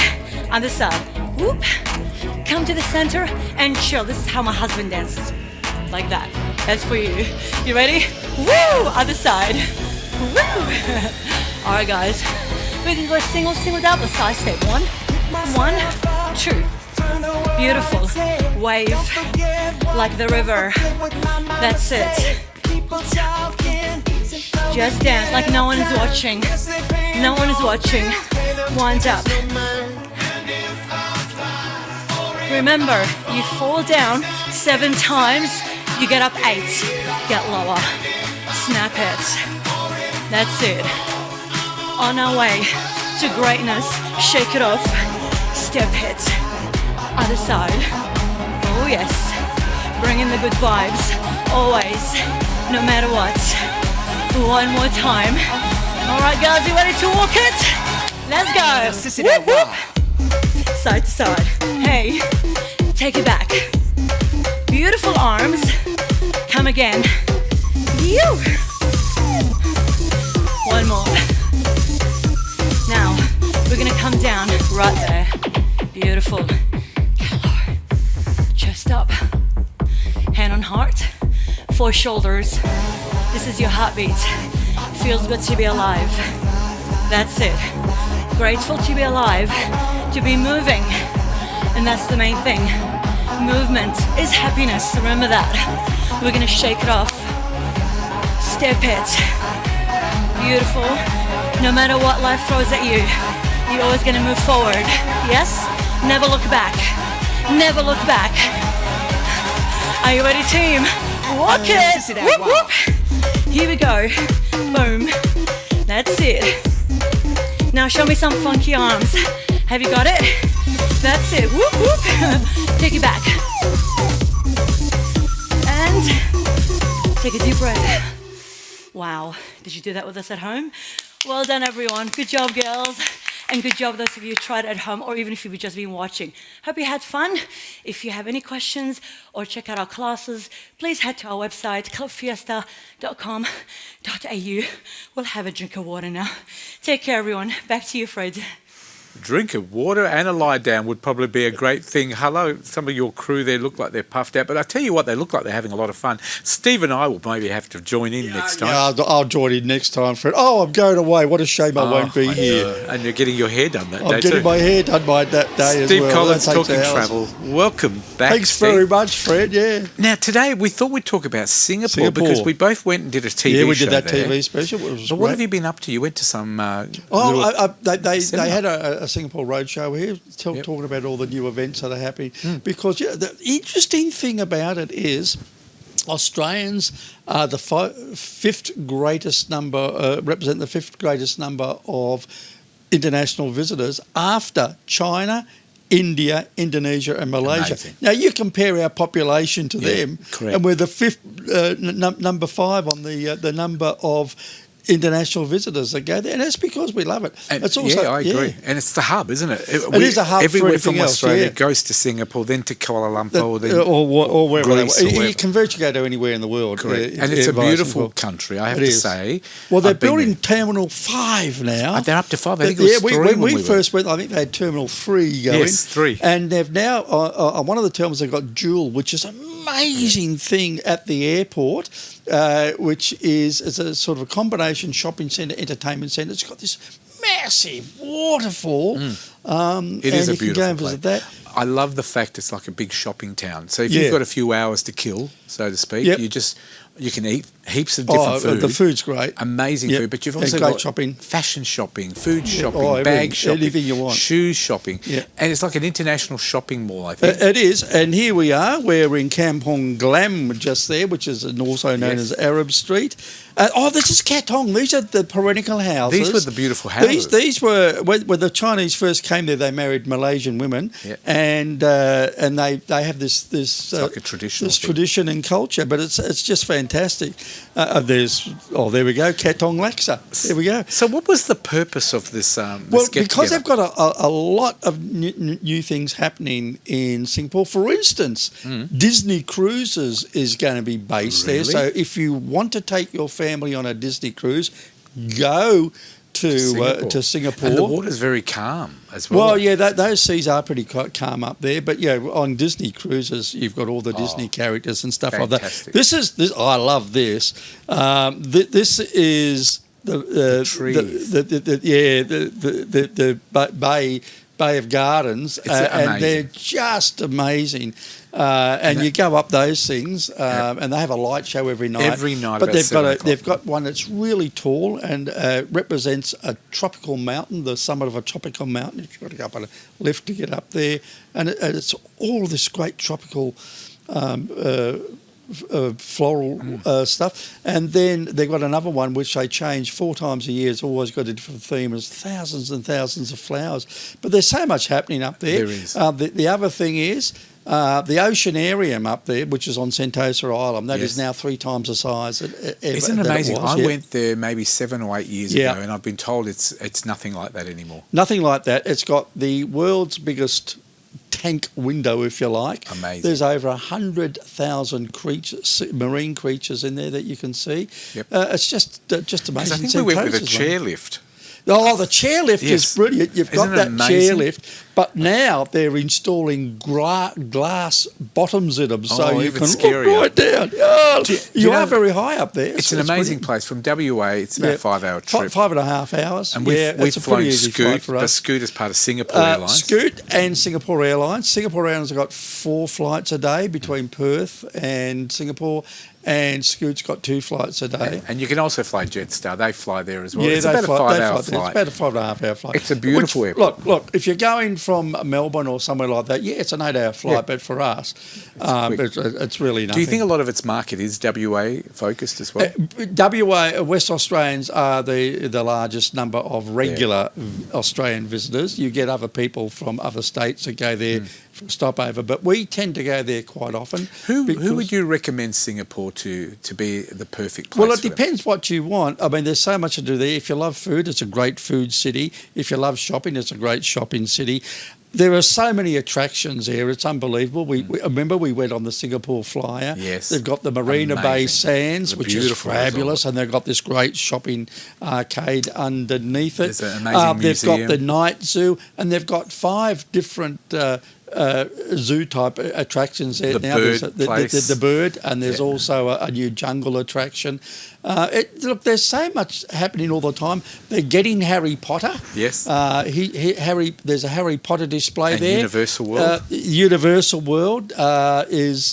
Other side. Whoop. Come to the center and chill. This is how my husband dances. Like that. That's for you. You ready? Woo! Other side. Woo! All right, guys. We can go single, double. Side step. 1, 2. Beautiful. Wave. Like the river. That's it. Just dance like no one is watching. No one is watching. Wind up. Remember, you fall down 7 times, you get up 8. Get lower. Snap it. That's it. On our way to greatness. Shake it off. Step it. Other side. Oh yes. Bring in the good vibes. Always. No matter what. 1 more time. All right, guys, you ready to walk it? Let's go. Whoop, whoop. Side to side. Hey, take it back. Beautiful arms. Come again. You. 1 more. Now, we're going to come down right there. Beautiful. Get low. Chest up. Hand on heart. 4 shoulders. This is your heartbeat. Feels good to be alive. That's it. Grateful to be alive, to be moving. And that's the main thing. Movement is happiness. Remember that. We're going to shake it off. Step it. Beautiful. No matter what life throws at you, you're always going to move forward. Yes? Never look back. Never look back. Are you ready, team? Walk it. Whoop, whoop. Here we go. Boom. That's it. Now show me some funky arms. Have you got it? That's it. Whoop, whoop. Take it back. And take a deep breath. Wow. Did you do that with us at home? Well done, everyone. Good job, girls. And good job, those of you who tried it at home, or even if you've just been watching. Hope you had fun. If you have any questions or check out our classes, please head to our website, clubfiesta.com.au. We'll have a drink of water now. Take care, everyone. Back to you, Fred. Drink of water and a lie down would probably be a great thing. Hello, some of your crew there look like they're puffed out, but I tell you what, they look like they're having a lot of fun. Steve and I will maybe have to join in next time. Yeah, I'll join in next time, Fred. Oh, I'm going away. What a shame I won't be here. And you're getting your hair done that day I'm getting my hair done by that day Steve as well. Collins, Talking Travel. Welcome back, Thanks Steve. very much, Fred, yeah. Now, today we thought we'd talk about Singapore because we both went and did a TV show. Yeah, we did that there. TV special. It was So what have you been up to? You went to some they had a Singapore Roadshow here, talking about all the new events that are happening. Because the interesting thing about it is Australians are the fifth greatest number, represent the fifth greatest number of international visitors after China, India, Indonesia and Malaysia. Amazing. Now you compare our population to them, correct. and we're the fifth, number 5 on the number of international visitors that go there, and that's because we love it. And it's also, I agree. And it's the hub, isn't it? It is a hub for everywhere from everything else, Australia goes to Singapore, then to Kuala Lumpur, then or wherever. Greece, You can virtually go to anywhere in the world. Correct. And it's a beautiful country, I have to say. Well, they're I've been building Terminal 5 now. They're up to 5. I think it was 3 when we went. first went, I think they had Terminal 3 going. Yes, 3. And they've now, on one of the terminals, they've got Jewel, which is an amazing thing at the airport, which is a sort of a combination shopping centre, entertainment centre. It's got this massive waterfall. It is a you can beautiful go and visit that. I love the fact it's like a big shopping town. So if you've got a few hours to kill, so to speak, you can eat heaps of different food. The food's great. Amazing food. But you've also great got shopping. Fashion shopping, food shopping, bag shopping, anything you want. shoe shopping. Yeah. And it's like an international shopping mall, I think. It is. And here we are. We're in Kampong Glam just there, which is also known as Arab Street. This is Katong. These are the perennial houses. These were the beautiful houses. These were, when the Chinese first came there, they married Malaysian women. Yep. And they have this like a traditional thing. tradition and culture, but it's just fantastic. There we go, Katong Laksa. There we go. So what was the purpose of this because they've got a lot of new things happening in Singapore. For instance, Disney Cruises is going to be based there. So if you want to take your family on a Disney cruise, go to Singapore. And the water's very calm as well. Well, yeah, those seas are pretty calm up there. But yeah, on Disney Cruises, you've got all the Disney characters and stuff like that. This. I love this. This is the trees. The Bay of Gardens, and they're just amazing. And you go up those things, and they have a light show every night. But they've got one that's really tall and represents a tropical mountain, the summit of a tropical mountain. You've got to go up on a lift to get up there, and it's all this great tropical floral stuff. And then they've got another one which they change 4 times a year. It's always got a different theme. There's thousands and thousands of flowers. But there's so much happening up there. There is. The other thing is the Oceanarium up there, which is on Sentosa Island, that is now 3 times the size. Isn't it amazing? I went there maybe 7 or 8 years ago, and I've been told it's nothing like that anymore. Nothing like that. It's got the world's biggest tank window, if you like. Amazing. There's over 100,000 marine creatures in there that you can see. Yep. It's just amazing. I think we went with a chairlift. Oh, the chairlift is brilliant. You've got that chairlift, but now they're installing glass bottoms in them, so you can look right down. Oh, you are very high up there. It's an amazing place. From WA, it's about a 5-hour trip. 5.5 hours. And we've flown Scoot, but Scoot is part of Singapore Airlines. Scoot and Singapore Airlines. Singapore Airlines have got 4 flights a day between Perth and Singapore, and Scoot's got 2 flights a day. And you can also fly Jetstar. They fly there as well. Yeah, it's they about fly, a 5-hour they fly there. flight. It's about a 5.5 hour flight. It's a beautiful airport. Look, if you're going from Melbourne or somewhere like that, yeah, it's an 8-hour flight, but for us, it's really nothing. Do you think a lot of its market is WA focused as well? WA, West Australians are the largest number of regular Australian visitors. You get other people from other states that go there for a stopover, but we tend to go there quite often. Who would you recommend Singapore to be the perfect place? Well, it for them? depends what you want. I mean, there's so much to do there. If you love food, it's a great food city. If you love shopping, it's a great shopping city. There are so many attractions here. It's unbelievable. We remember we went on the Singapore Flyer. Yes. They've got the Marina Bay Sands, which is beautiful fabulous, and they've got this great shopping arcade underneath it. There's an amazing They've museum. got the night zoo, and they've got 5 different zoo type attractions there The now. bird There's place. the bird, and there's also a new jungle attraction. Look, there's so much happening all the time. They're getting Harry Potter. Yes. There's a Harry Potter display And there. Universal World. Universal World is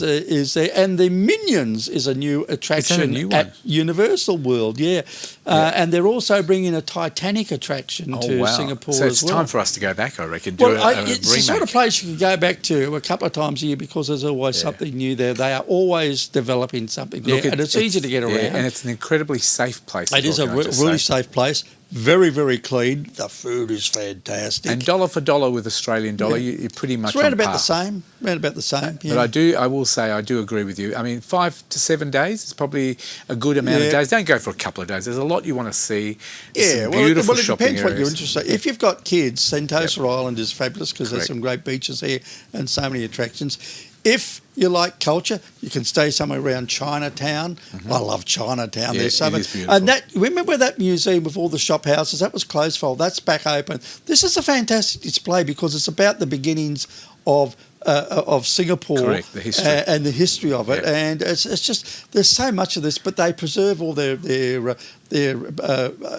there, and the Minions is a new attraction new at one? Universal World. Yeah. And they're also bringing a Titanic attraction to Singapore so as it's well. time for us to go back, I reckon. Do a It's the sort of remake. place you can go back to a couple of times a year because there's always something new there. They are always developing something there, and it's easy to get around. Yeah, and it's an incredibly safe place. It is a really safe place. Very, very clean. The food is fantastic. And dollar for dollar with Australian dollar, you're pretty much it's round on about par. the same. Round about the same. Yeah. But I will say, I do agree with you. I mean, 5 to 7 days is probably a good amount of Yeah. days. Don't go for a couple of days. There's a lot you want to see. There's Yeah, some well, beautiful it shopping depends what you're areas. interested in. If you've got kids, Sentosa Island is fabulous because there's some great beaches there and so many attractions. If you like culture, you can stay somewhere around Chinatown. I love Chinatown. Yeah, There's so it much. is beautiful. And remember that museum with all the shop houses? That was closed for. That's back open. This is a fantastic display because it's about the beginnings of Singapore. Correct, the history. And the history of it. Yeah. And it's just, there's so much of this, but they preserve all their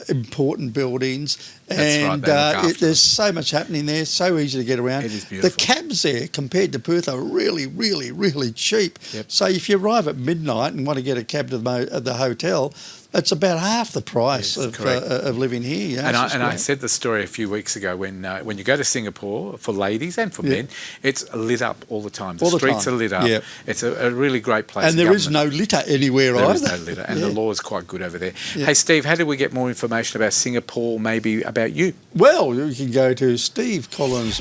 important buildings. That's right, And they look after there's so much happening there, so easy to get around. It is beautiful. The cabs there, compared to Perth, are really, really, really cheap. Yep. So if you arrive at midnight and want to get a cab to the hotel, it's about half the price Yes, correct. of living here. You know, And it's just I great. said the story a few weeks ago when you go to Singapore, for ladies and for men, it's lit up all the time. The All the streets time. are lit up. Yeah. It's a really great place. And there is no litter anywhere There either. is no litter, and the law is quite good over there. Yeah. Hey, Steve, how do we get more information about Singapore, maybe about you? Well, you can go to Steve Collins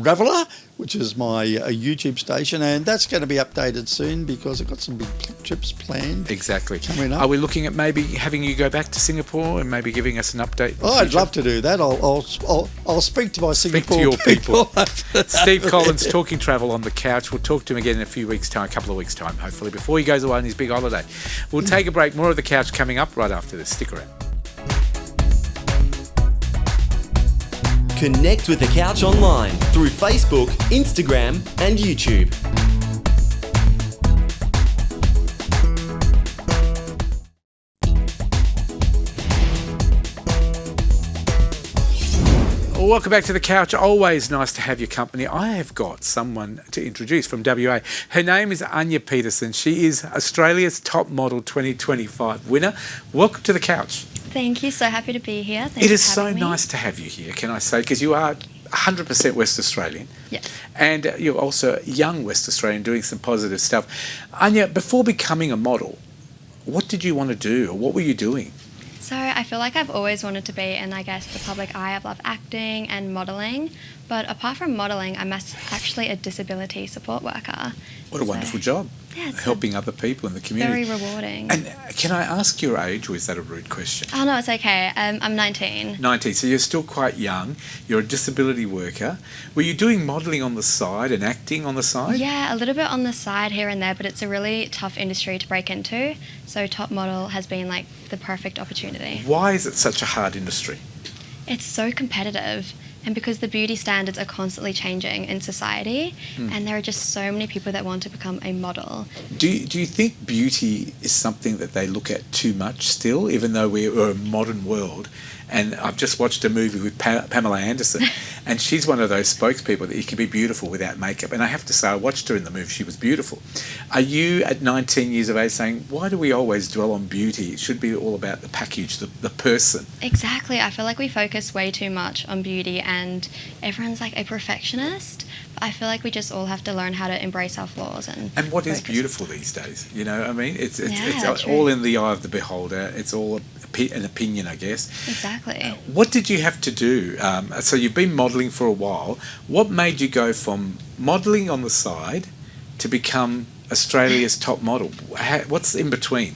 Traveller, which is my YouTube station, and that's going to be updated soon because I've got some big trips planned. Exactly. Coming up. Are we looking at maybe having you go back to Singapore and maybe giving us an update? in the Oh, I'd future? love to do that. I'll speak to my Speak Singapore to your people. after Steve that. Collins, Talking Travel on the Couch. We'll talk to him again in a few weeks' time, a couple of weeks' time, hopefully, before he goes away on his big holiday. We'll take a break. More of the Couch coming up right after this. Stick around. Connect with the Couch online through Facebook, Instagram, and YouTube. Well, welcome back to the Couch. Always nice to have your company. I have got someone to introduce from WA. Her name is Anya Peterson. She is Australia's Top Model 2025 winner. Welcome to the Couch. Thank you. So happy to be here. Thanks It is for so having me. nice to have you here, can I say, because you are 100% West Australian. Yes. And you're also a young West Australian doing some positive stuff. Anya, before becoming a model, what did you want to do, or what were you doing? So I feel like I've always wanted to be in, I guess, the public eye. I've loved acting and modelling. But apart from modelling, I'm actually a disability support worker. What a wonderful job. Yeah, it's helping other people in the community. very rewarding. And can I ask your age, or is that a rude question? Oh, no, it's okay. I'm 19. 19, so you're still quite young. You're a disability worker. Were you doing modelling on the side and acting on the side? Yeah, a little bit on the side here and there, but it's a really tough industry to break into. So top model has been like the perfect opportunity. Why is it such a hard industry? It's so competitive. And because the beauty standards are constantly changing in society, and there are just so many people that want to become a model. Do you think beauty is something that they look at too much still, even though we're a modern world And I've just watched a movie with Pamela Anderson, and she's one of those spokespeople that you can be beautiful without makeup. And I have to say, I watched her in the movie; she was beautiful. Are you at 19 years of age saying, why do we always dwell on beauty? It should be all about the package, the person. Exactly. I feel like we focus way too much on beauty, and everyone's like a perfectionist. I feel like we just all have to learn how to embrace our flaws and what is focus. Beautiful these days? You know, I mean, it's true. all in the eye of the beholder. It's all an opinion, I guess. Exactly. What did you have to do? So you've been modelling for a while. What made you go from modelling on the side to become Australia's top model? What's in between?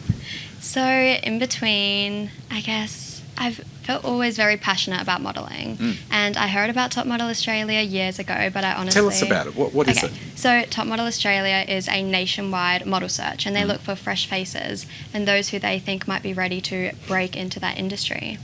So in between, I guess I've felt always very passionate about modelling, and I heard about Top Model Australia years ago, but I honestly... Tell us about it. What is it? So Top Model Australia is a nationwide model search, and they look for fresh faces and those who they think might be ready to break into that industry.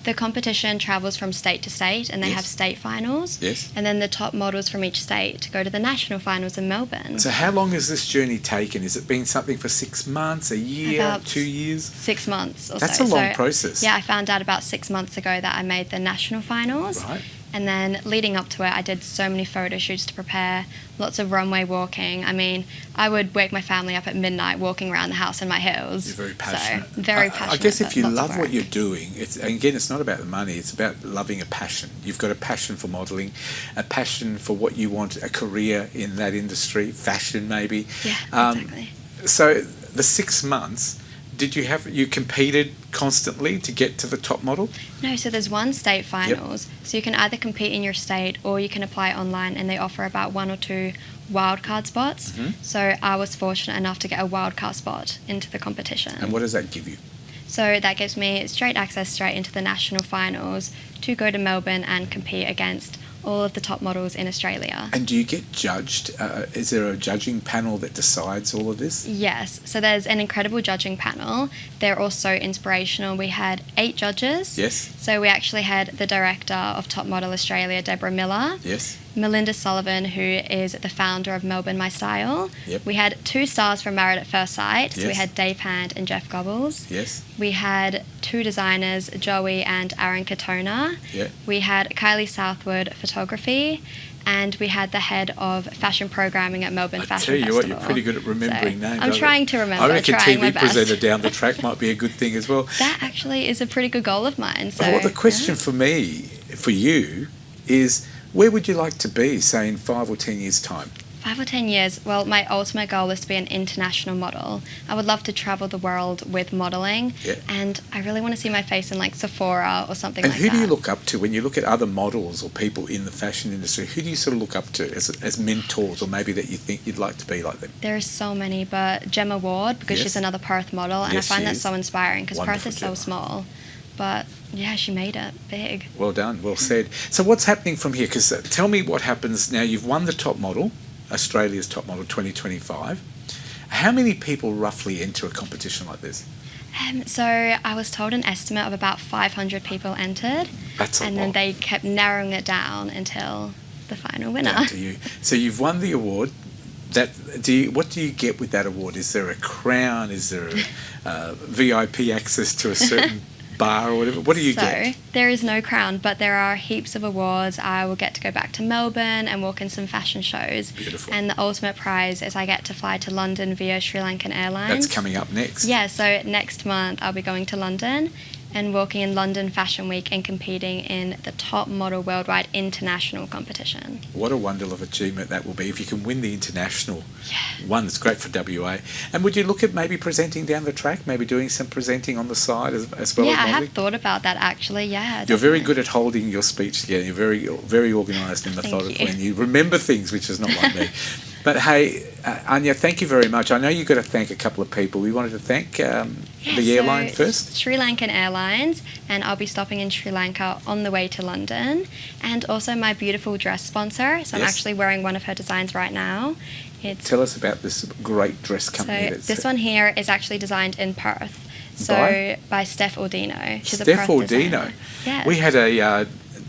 The competition travels from state to state, and they have state finals. Yes. And then the top models from each state go to the national finals in Melbourne. So how long has this journey taken? Has it been something for 6 months, a year, About 2 years? 6 months or That's so. a long process. Yeah, I found out about 6 months ago that I made the national finals. Right. And then leading up to it, I did so many photo shoots to prepare, lots of runway walking. I mean, I would wake my family up at midnight walking around the house in my heels. You're very passionate. So, very passionate. I guess if you but lots of love what work. you're doing, it's not about the money, it's about loving a passion. You've got a passion for modelling, a passion for what you want, a career in that industry, fashion maybe. Yeah, exactly. So the 6 months, you competed constantly to get to the top model? No, so there's one state finals. So you can either compete in your state or you can apply online, and they offer about 1 or 2 wildcard spots. So I was fortunate enough to get a wildcard spot into the competition. And what does that give you? So that gives me straight access straight into the national finals to go to Melbourne and compete against all of the top models in Australia. And do you get judged? Is there a judging panel that decides all of this? Yes, so there's an incredible judging panel. They're also inspirational. We had 8 judges. Yes. So we actually had the director of Top Model Australia, Deborah Miller. Yes. Melinda Sullivan, who is the founder of Melbourne My Style. Yep. We had 2 stars from Married at First Sight. So we Yes. had Dave Hand and Jeff Gobbles. Yes. We had 2 designers, Joey and Aaron Katona. Yeah. We had Kylie Southwood Photography, and we had the head of fashion programming at Melbourne Fashion I tell you Festival. what, you're pretty good at remembering So, names. I'm trying to remember. I reckon trying my TV best. presenter down the track might be a good thing as well. That actually is a pretty good goal of mine. So, Well, the question for you, is where would you like to be, say, in 5 or 10 years' time? 5 or 10 years, well, my ultimate goal is to be an international model. I would love to travel the world with modelling, and I really want to see my face in like Sephora or something And like who that. do you look up to when you look at other models or people in the fashion industry? Who do you sort of look up to as mentors, or maybe that you think you'd like to be like them? There's so many, but Gemma Ward, because Yes. she's another Perth model, and Yes, I find she that is. so inspiring because Perth Wonderful is so Gemma. small. But yeah, she made it big. Well done, well said. So what's happening from here? Because tell me what happens now. You've won the top model, Australia's top model 2025. How many people roughly enter a competition like this? So I was told an estimate of about 500 people entered. That's a and lot. then they kept narrowing it down until the final winner. Down to you. So you've won the award. What do you get with that award? Is there a crown? Is there a VIP access to a certain bar or whatever? What do you get? There is no crown, but there are heaps of awards. I will get to go back to Melbourne and walk in some fashion shows. Beautiful. And the ultimate prize is I get to fly to London via Sri Lankan Airlines. That's coming up next. Yeah, so next month I'll be going to London and walking in London Fashion Week and competing in the Top Model Worldwide International competition. What a wonderful achievement that will be if you can win the international one. It's great for WA. And would you look at maybe presenting down the track, maybe doing some presenting on the side as well as Yeah, I modelling? have thought about that actually, yeah. You're very good at holding your speech together. You're very, very organised and Thank methodical, you. and you remember things, which is not like me. But hey, Anya, thank you very much. I know you've got to thank a couple of people. We wanted to thank the airline first. Sri Lankan Airlines, and I'll be stopping in Sri Lanka on the way to London. And also my beautiful dress sponsor. So I'm Yes. actually wearing one of her designs right now. It's Tell us about this great dress company. So that's this one here is actually designed in Perth. So by Steph Ordino. She's a Steph Perth Ordino. designer. Yeah. We had a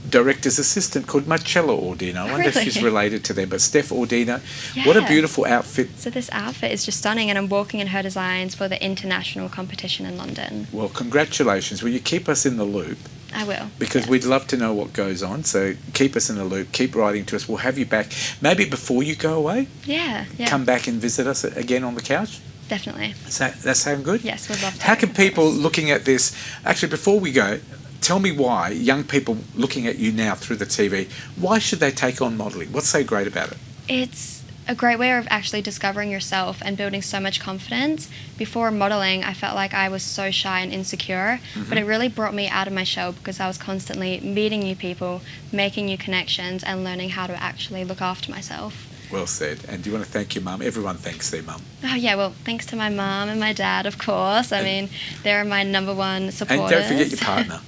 director's assistant called Marcella Ordino. I wonder if she's Really? related to them. But Steph Ordino, what a Yeah. beautiful outfit. So this outfit is just stunning, and I'm walking in her designs for the international competition in London. Well, congratulations. Will you keep us in the loop? I will. Because we'd love to know what goes on. So keep us in the loop. Keep writing to us. We'll have you back. Maybe before you go away, Yeah. come back and visit us again on the couch. Definitely. That sound good? Yes, we'd love to. How can people looking at this, actually before we go, tell me why young people looking at you now through the TV, why should they take on modelling? What's so great about it? It's a great way of actually discovering yourself and building so much confidence. Before modelling, I felt like I was so shy and insecure, but it really brought me out of my shell because I was constantly meeting new people, making new connections, and learning how to actually look after myself. Well said. And do you want to thank your mum? Everyone thanks their mum. Oh yeah, well, thanks to my mum and my dad, of course. I mean, they're my number one supporters. And don't forget your partner.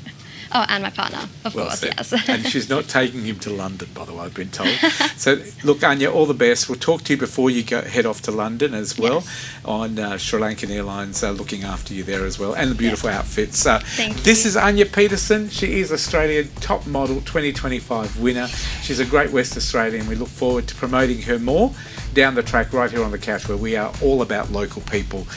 Oh, and my partner, of course, said. yes. And she's not taking him to London, by the way, I've been told. So, look, Anya, all the best. We'll talk to you before you head off to London as well, on Sri Lankan Airlines looking after you there as well, and the beautiful outfits. Thank you. This is Anya Peterson. She is Australian Top Model 2025 winner. She's a great West Australian. We look forward to promoting her more down the track right here on the couch, where we are all about local people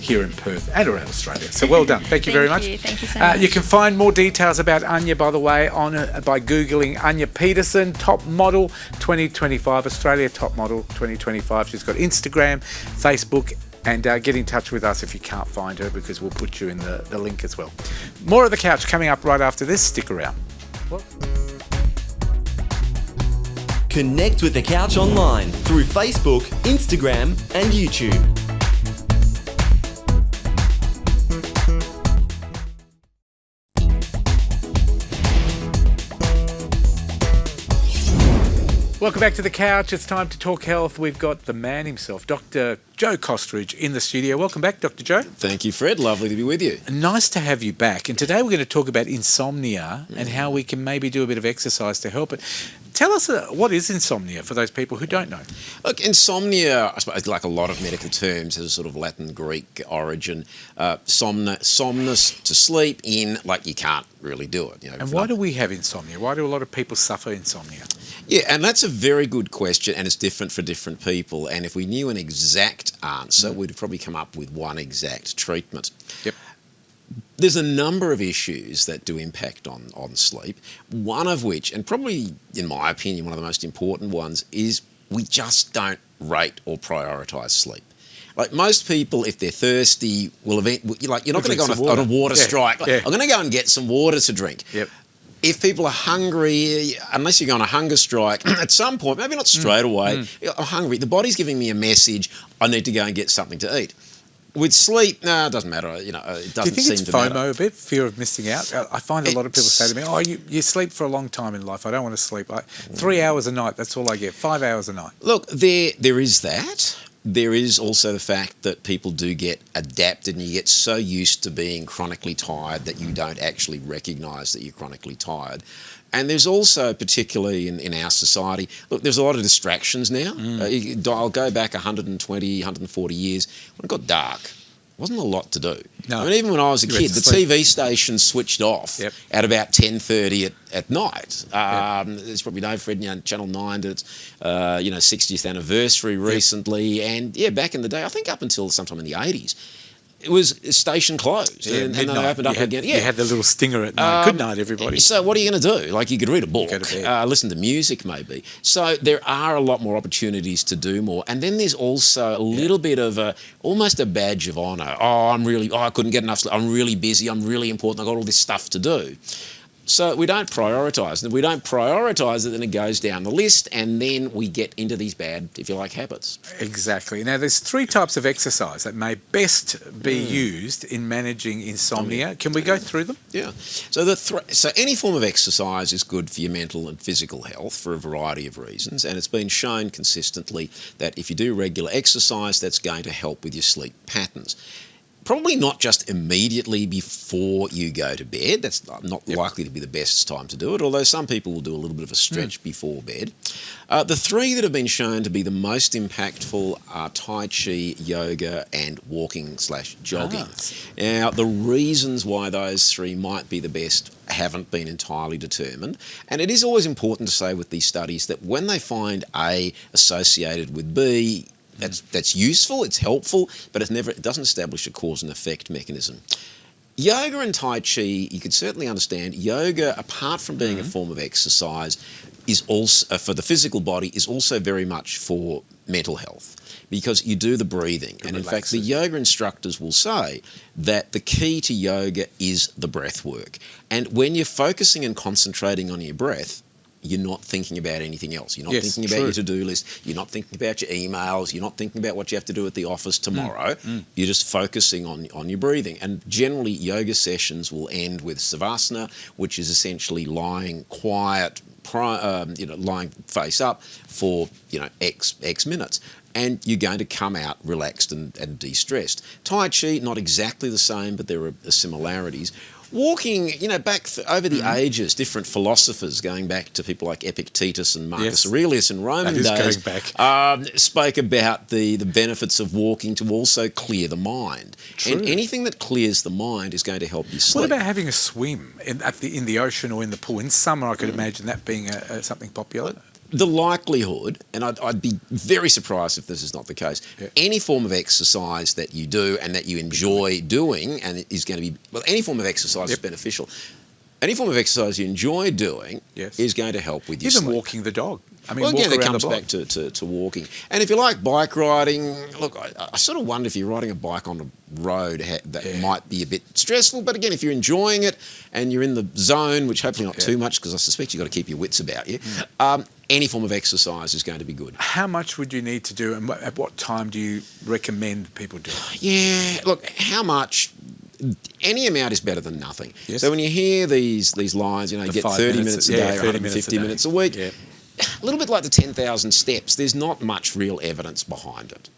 here in Perth and around Australia. So well done. Thank you very much. Thank you so much. You can find more details about Anya, by the way, by Googling Anya Peterson, Top Model 2025, Australia Top Model 2025. She's got Instagram, Facebook, and get in touch with us if you can't find her, because we'll put you in the link as well. More of The Couch coming up right after this. Stick around. Connect with The Couch online through Facebook, Instagram, and YouTube. Welcome back to The Couch. It's time to talk health. We've got the man himself, Dr. Joe Costridge, in the studio. Welcome back, Dr. Joe. Thank you, Fred. Lovely to be with you. Nice to have you back. And today we're going to talk about insomnia and how we can maybe do a bit of exercise to help it. Tell us what is insomnia for those people who don't know? Look, insomnia, I suppose, like a lot of medical terms, has a sort of Latin Greek origin. Somnus, to sleep in, like you can't really do it. And why do we have insomnia? Why do a lot of people suffer insomnia? Yeah, and that's a very good question, and it's different for different people. And if we knew an exact answer, we'd probably come up with one exact treatment. Yep. There's a number of issues that do impact on sleep, one of which, and probably in my opinion one of the most important ones, is we just don't rate or prioritise sleep. Like most people, if they're thirsty, you're not going to go on a water strike. Like, I'm going to go and get some water to drink. Yep. If people are hungry, unless you go on a hunger strike, at some point, maybe not straight away, I'm hungry, the body's giving me a message, I need to go and get something to eat. With sleep, no, it doesn't matter. It doesn't seem to matter. Do you think it's FOMO a bit, fear of missing out? I find a lot of people say to me, oh, you sleep for a long time in life. I don't want to sleep. 3 hours a night, that's all I get. 5 hours a night. Look, there is that. There is also the fact that people do get adapted and you get so used to being chronically tired that you don't actually recognise that you're chronically tired. And there's also, particularly in our society, look, there's a lot of distractions now. I'll go back 120, 140 years. When it got dark, there wasn't a lot to do. No. I mean, even when I was a kid, the TV station switched off at about 10:30 at night. There's probably no Fred, Channel 9 did its 60th anniversary recently. And back in the day, I think up until sometime in the 80s, it was station closed, and then they opened up again. You had the little stinger at night. Good night, everybody. So what are you going to do? Like, you could read a book, listen to music maybe. So there are a lot more opportunities to do more. And then there's also a little bit of almost a badge of honour. I couldn't get enough sleep. I'm really busy. I'm really important. I've got all this stuff to do. So we don't prioritise. And if we don't prioritise it, then it goes down the list, and then we get into these bad, if you like, habits. Exactly. Now, there's 3 types of exercise that may best be used in managing insomnia. Can we go through them? Yeah. So so any form of exercise is good for your mental and physical health for a variety of reasons, and it's been shown consistently that if you do regular exercise, that's going to help with your sleep patterns. Probably not just immediately before you go to bed. That's not likely to be the best time to do it, although some people will do a little bit of a stretch before bed. The 3 that have been shown to be the most impactful are Tai Chi, yoga, and walking/jogging. Now, the reasons why those 3 might be the best haven't been entirely determined. And it is always important to say with these studies that when they find A associated with B, that's useful, it's helpful, but it doesn't establish a cause and effect mechanism. Yoga and Tai Chi, you could certainly understand. Yoga, apart from being a form of exercise, is also, for the physical body, is also very much for mental health, because you do the breathing. And in fact, the yoga instructors will say that the key to yoga is the breath work. And when you're focusing and concentrating on your breath, you're not thinking about anything else. You're not thinking about your to-do list. You're not thinking about your emails. You're not thinking about what you have to do at the office tomorrow. You're just focusing on your breathing. And generally, yoga sessions will end with Savasana, which is essentially lying quiet, lying face up for, X minutes. And you're going to come out relaxed and de-stressed. Tai Chi, not exactly the same, but there are similarities. Walking, back over the ages, different philosophers, going back to people like Epictetus and Marcus Aurelius in Roman days, spoke about the benefits of walking to also clear the mind. True. And anything that clears the mind is going to help you sleep. What about having a swim in the ocean or in the pool? In summer, I could imagine that being something popular. The likelihood, and I'd be very surprised if this is not the case, any form of exercise that you do and that you enjoy doing, and it is going to be, any form of exercise is beneficial. Any form of exercise you enjoy doing is going to help with your sleep. Even walking the dog. It comes back to walking. And if you like bike riding, look, I sort of wonder if you're riding a bike on a road that might be a bit stressful. But again, if you're enjoying it and you're in the zone, which hopefully not too much, because I suspect you've got to keep your wits about you, any form of exercise is going to be good. How much would you need to do, and at what time do you recommend people do? Yeah, look, how much... Any amount is better than nothing. So when you hear these lines, you get 30 minutes a day or 150 minutes a week, a little bit like the 10,000 steps, there's not much real evidence behind it.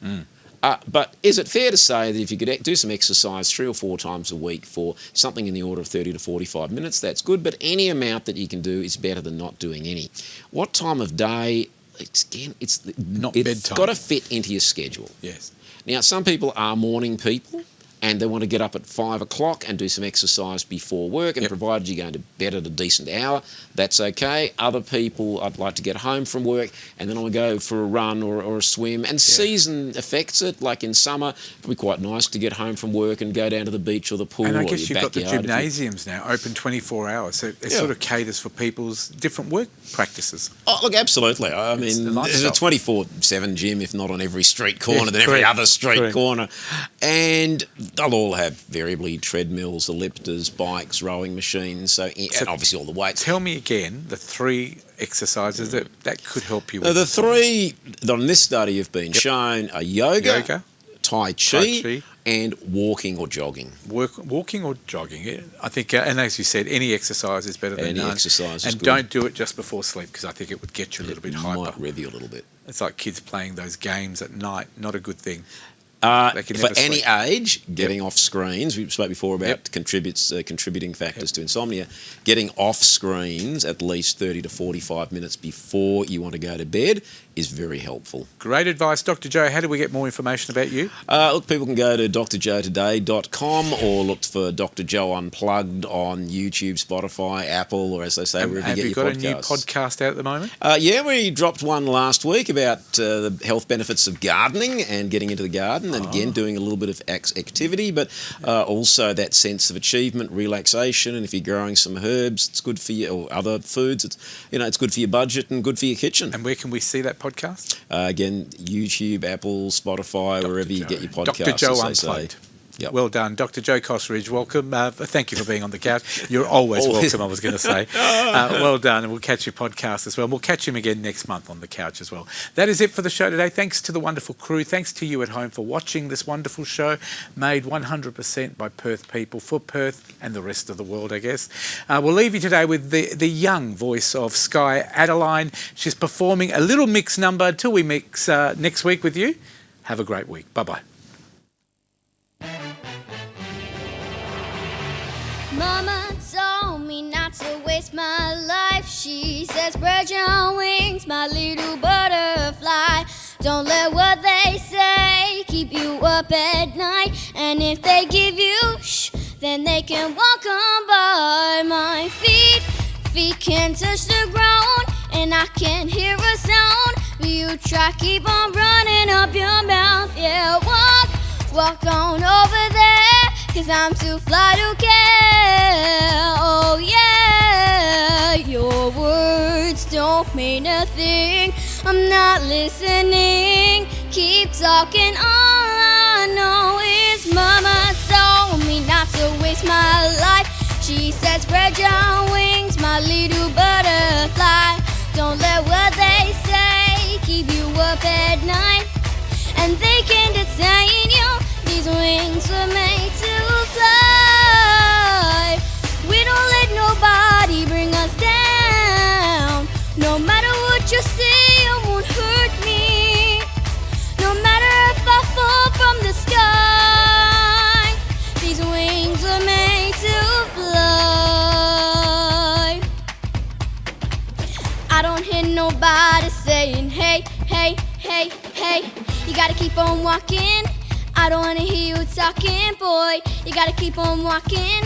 But is it fair to say that if you could do some exercise 3 or 4 times a week for something in the order of 30 to 45 minutes, that's good, but any amount that you can do is better than not doing any. What time of day? It's bedtime. Got to fit into your schedule. Yes. Now, some people are morning people, and they want to get up at 5 o'clock and do some exercise before work, and provided you're going to bed at a decent hour, that's okay. Other people, I'd like to get home from work and then I want to go for a run or a swim, and season affects it. Like in summer, it'd be quite nice to get home from work and go down to the beach or the pool or your backyard. And I guess you've got the gymnasiums now open 24 hours, so it sort of caters for people's different work practices. Oh, look, absolutely. I mean, there's a 24/7 gym, if not on every street corner, then every other street corner. And they'll all have variably treadmills, elliptors, bikes, rowing machines, and obviously all the weights. Tell me again the 3 exercises that could help you with the 3 on this study have been shown are yoga, Tai Chi, and walking or jogging. Walking or jogging, I think, and as you said, any exercise is better than none. Any exercise is and good. don't do it just before sleep, because I think it would get you a little bit hyper. Might rev you a little bit. It's like kids playing those games at night, not a good thing. For any age, getting off screens, we spoke before about contributing factors to insomnia, getting off screens at least 30 to 45 minutes before you want to go to bed is very helpful. Great advice. Dr. Joe, how do we get more information about you? Look, people can go to drjoetoday.com or look for Dr. Joe Unplugged on YouTube, Spotify, Apple, or as they say, wherever you get your podcasts. Have you got a new podcast out at the moment? We dropped one last week about the health benefits of gardening and getting into the garden, and again, doing a little bit of activity, but also that sense of achievement, relaxation, and if you're growing some herbs, it's good for you, or other foods, it's good for your budget and good for your kitchen. And where can we see that podcast? Again, YouTube, Apple, Spotify, wherever you get your podcasts. Dr. Joe Unplugged. Yep. Well done. Dr. Joe Cossridge, welcome. Thank you for being on the couch. You're always welcome, I was going to say. Well done, and we'll catch your podcast as well. We'll catch him again next month on the couch as well. That is it for the show today. Thanks to the wonderful crew. Thanks to you at home for watching this wonderful show, made 100% by Perth people, for Perth and the rest of the world, I guess. We'll leave you today with the young voice of Sky Adeline. She's performing a little mix number until we mix next week with you. Have a great week. Bye-bye. Mama told me not to waste my life. She says, spread your wings, my little butterfly. Don't let what they say keep you up at night. And if they give you shh, then they can walk on by. My feet can't touch the ground, and I can't hear a sound. But you try, keep on running up your mouth. Yeah, walk on over there. 'cause I'm too fly to care. Oh yeah, your words don't mean a thing. I'm not listening. Keep talking, all I know is mama told me not to waste my life. She said spread your wings, my little butterfly. Don't let what they say keep you up at night. And they can detain you, these wings were made to fly. We don't let nobody bring us down. No matter what you say, it won't hurt me. No matter if I fall from the sky, these wings were made to fly. I don't hear nobody saying, hey, hey, hey, hey. You gotta keep on walking. I don't wanna hear you talking, boy. You gotta keep on walking.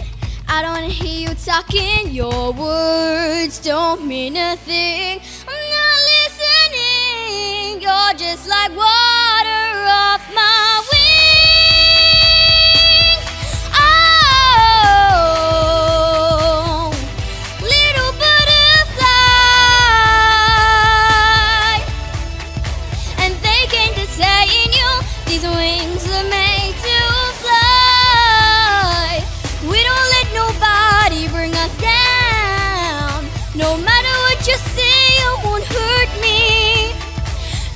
I don't wanna hear you talking. Your words don't mean a thing. I'm not listening. You're just like water off my wings. Oh, little butterfly. And they came to saying you, these wings are made to fly. We don't let nobody bring us down. No matter what you say, it won't hurt me.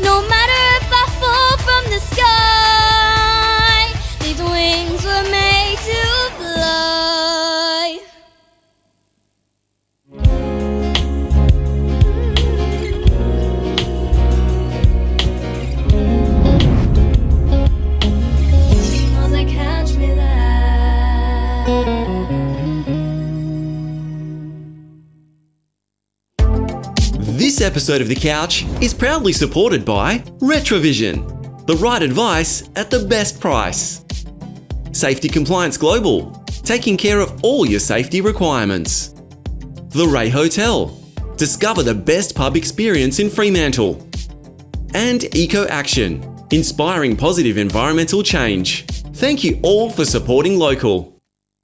No matter if I fall from the sky, these wings were made to fly. On the couch with us. This episode of The Couch is proudly supported by Retrovision, the right advice at the best price. Safety Compliance Global, taking care of all your safety requirements. The Ray Hotel, discover the best pub experience in Fremantle. And Eco Action, inspiring positive environmental change. Thank you all for supporting local.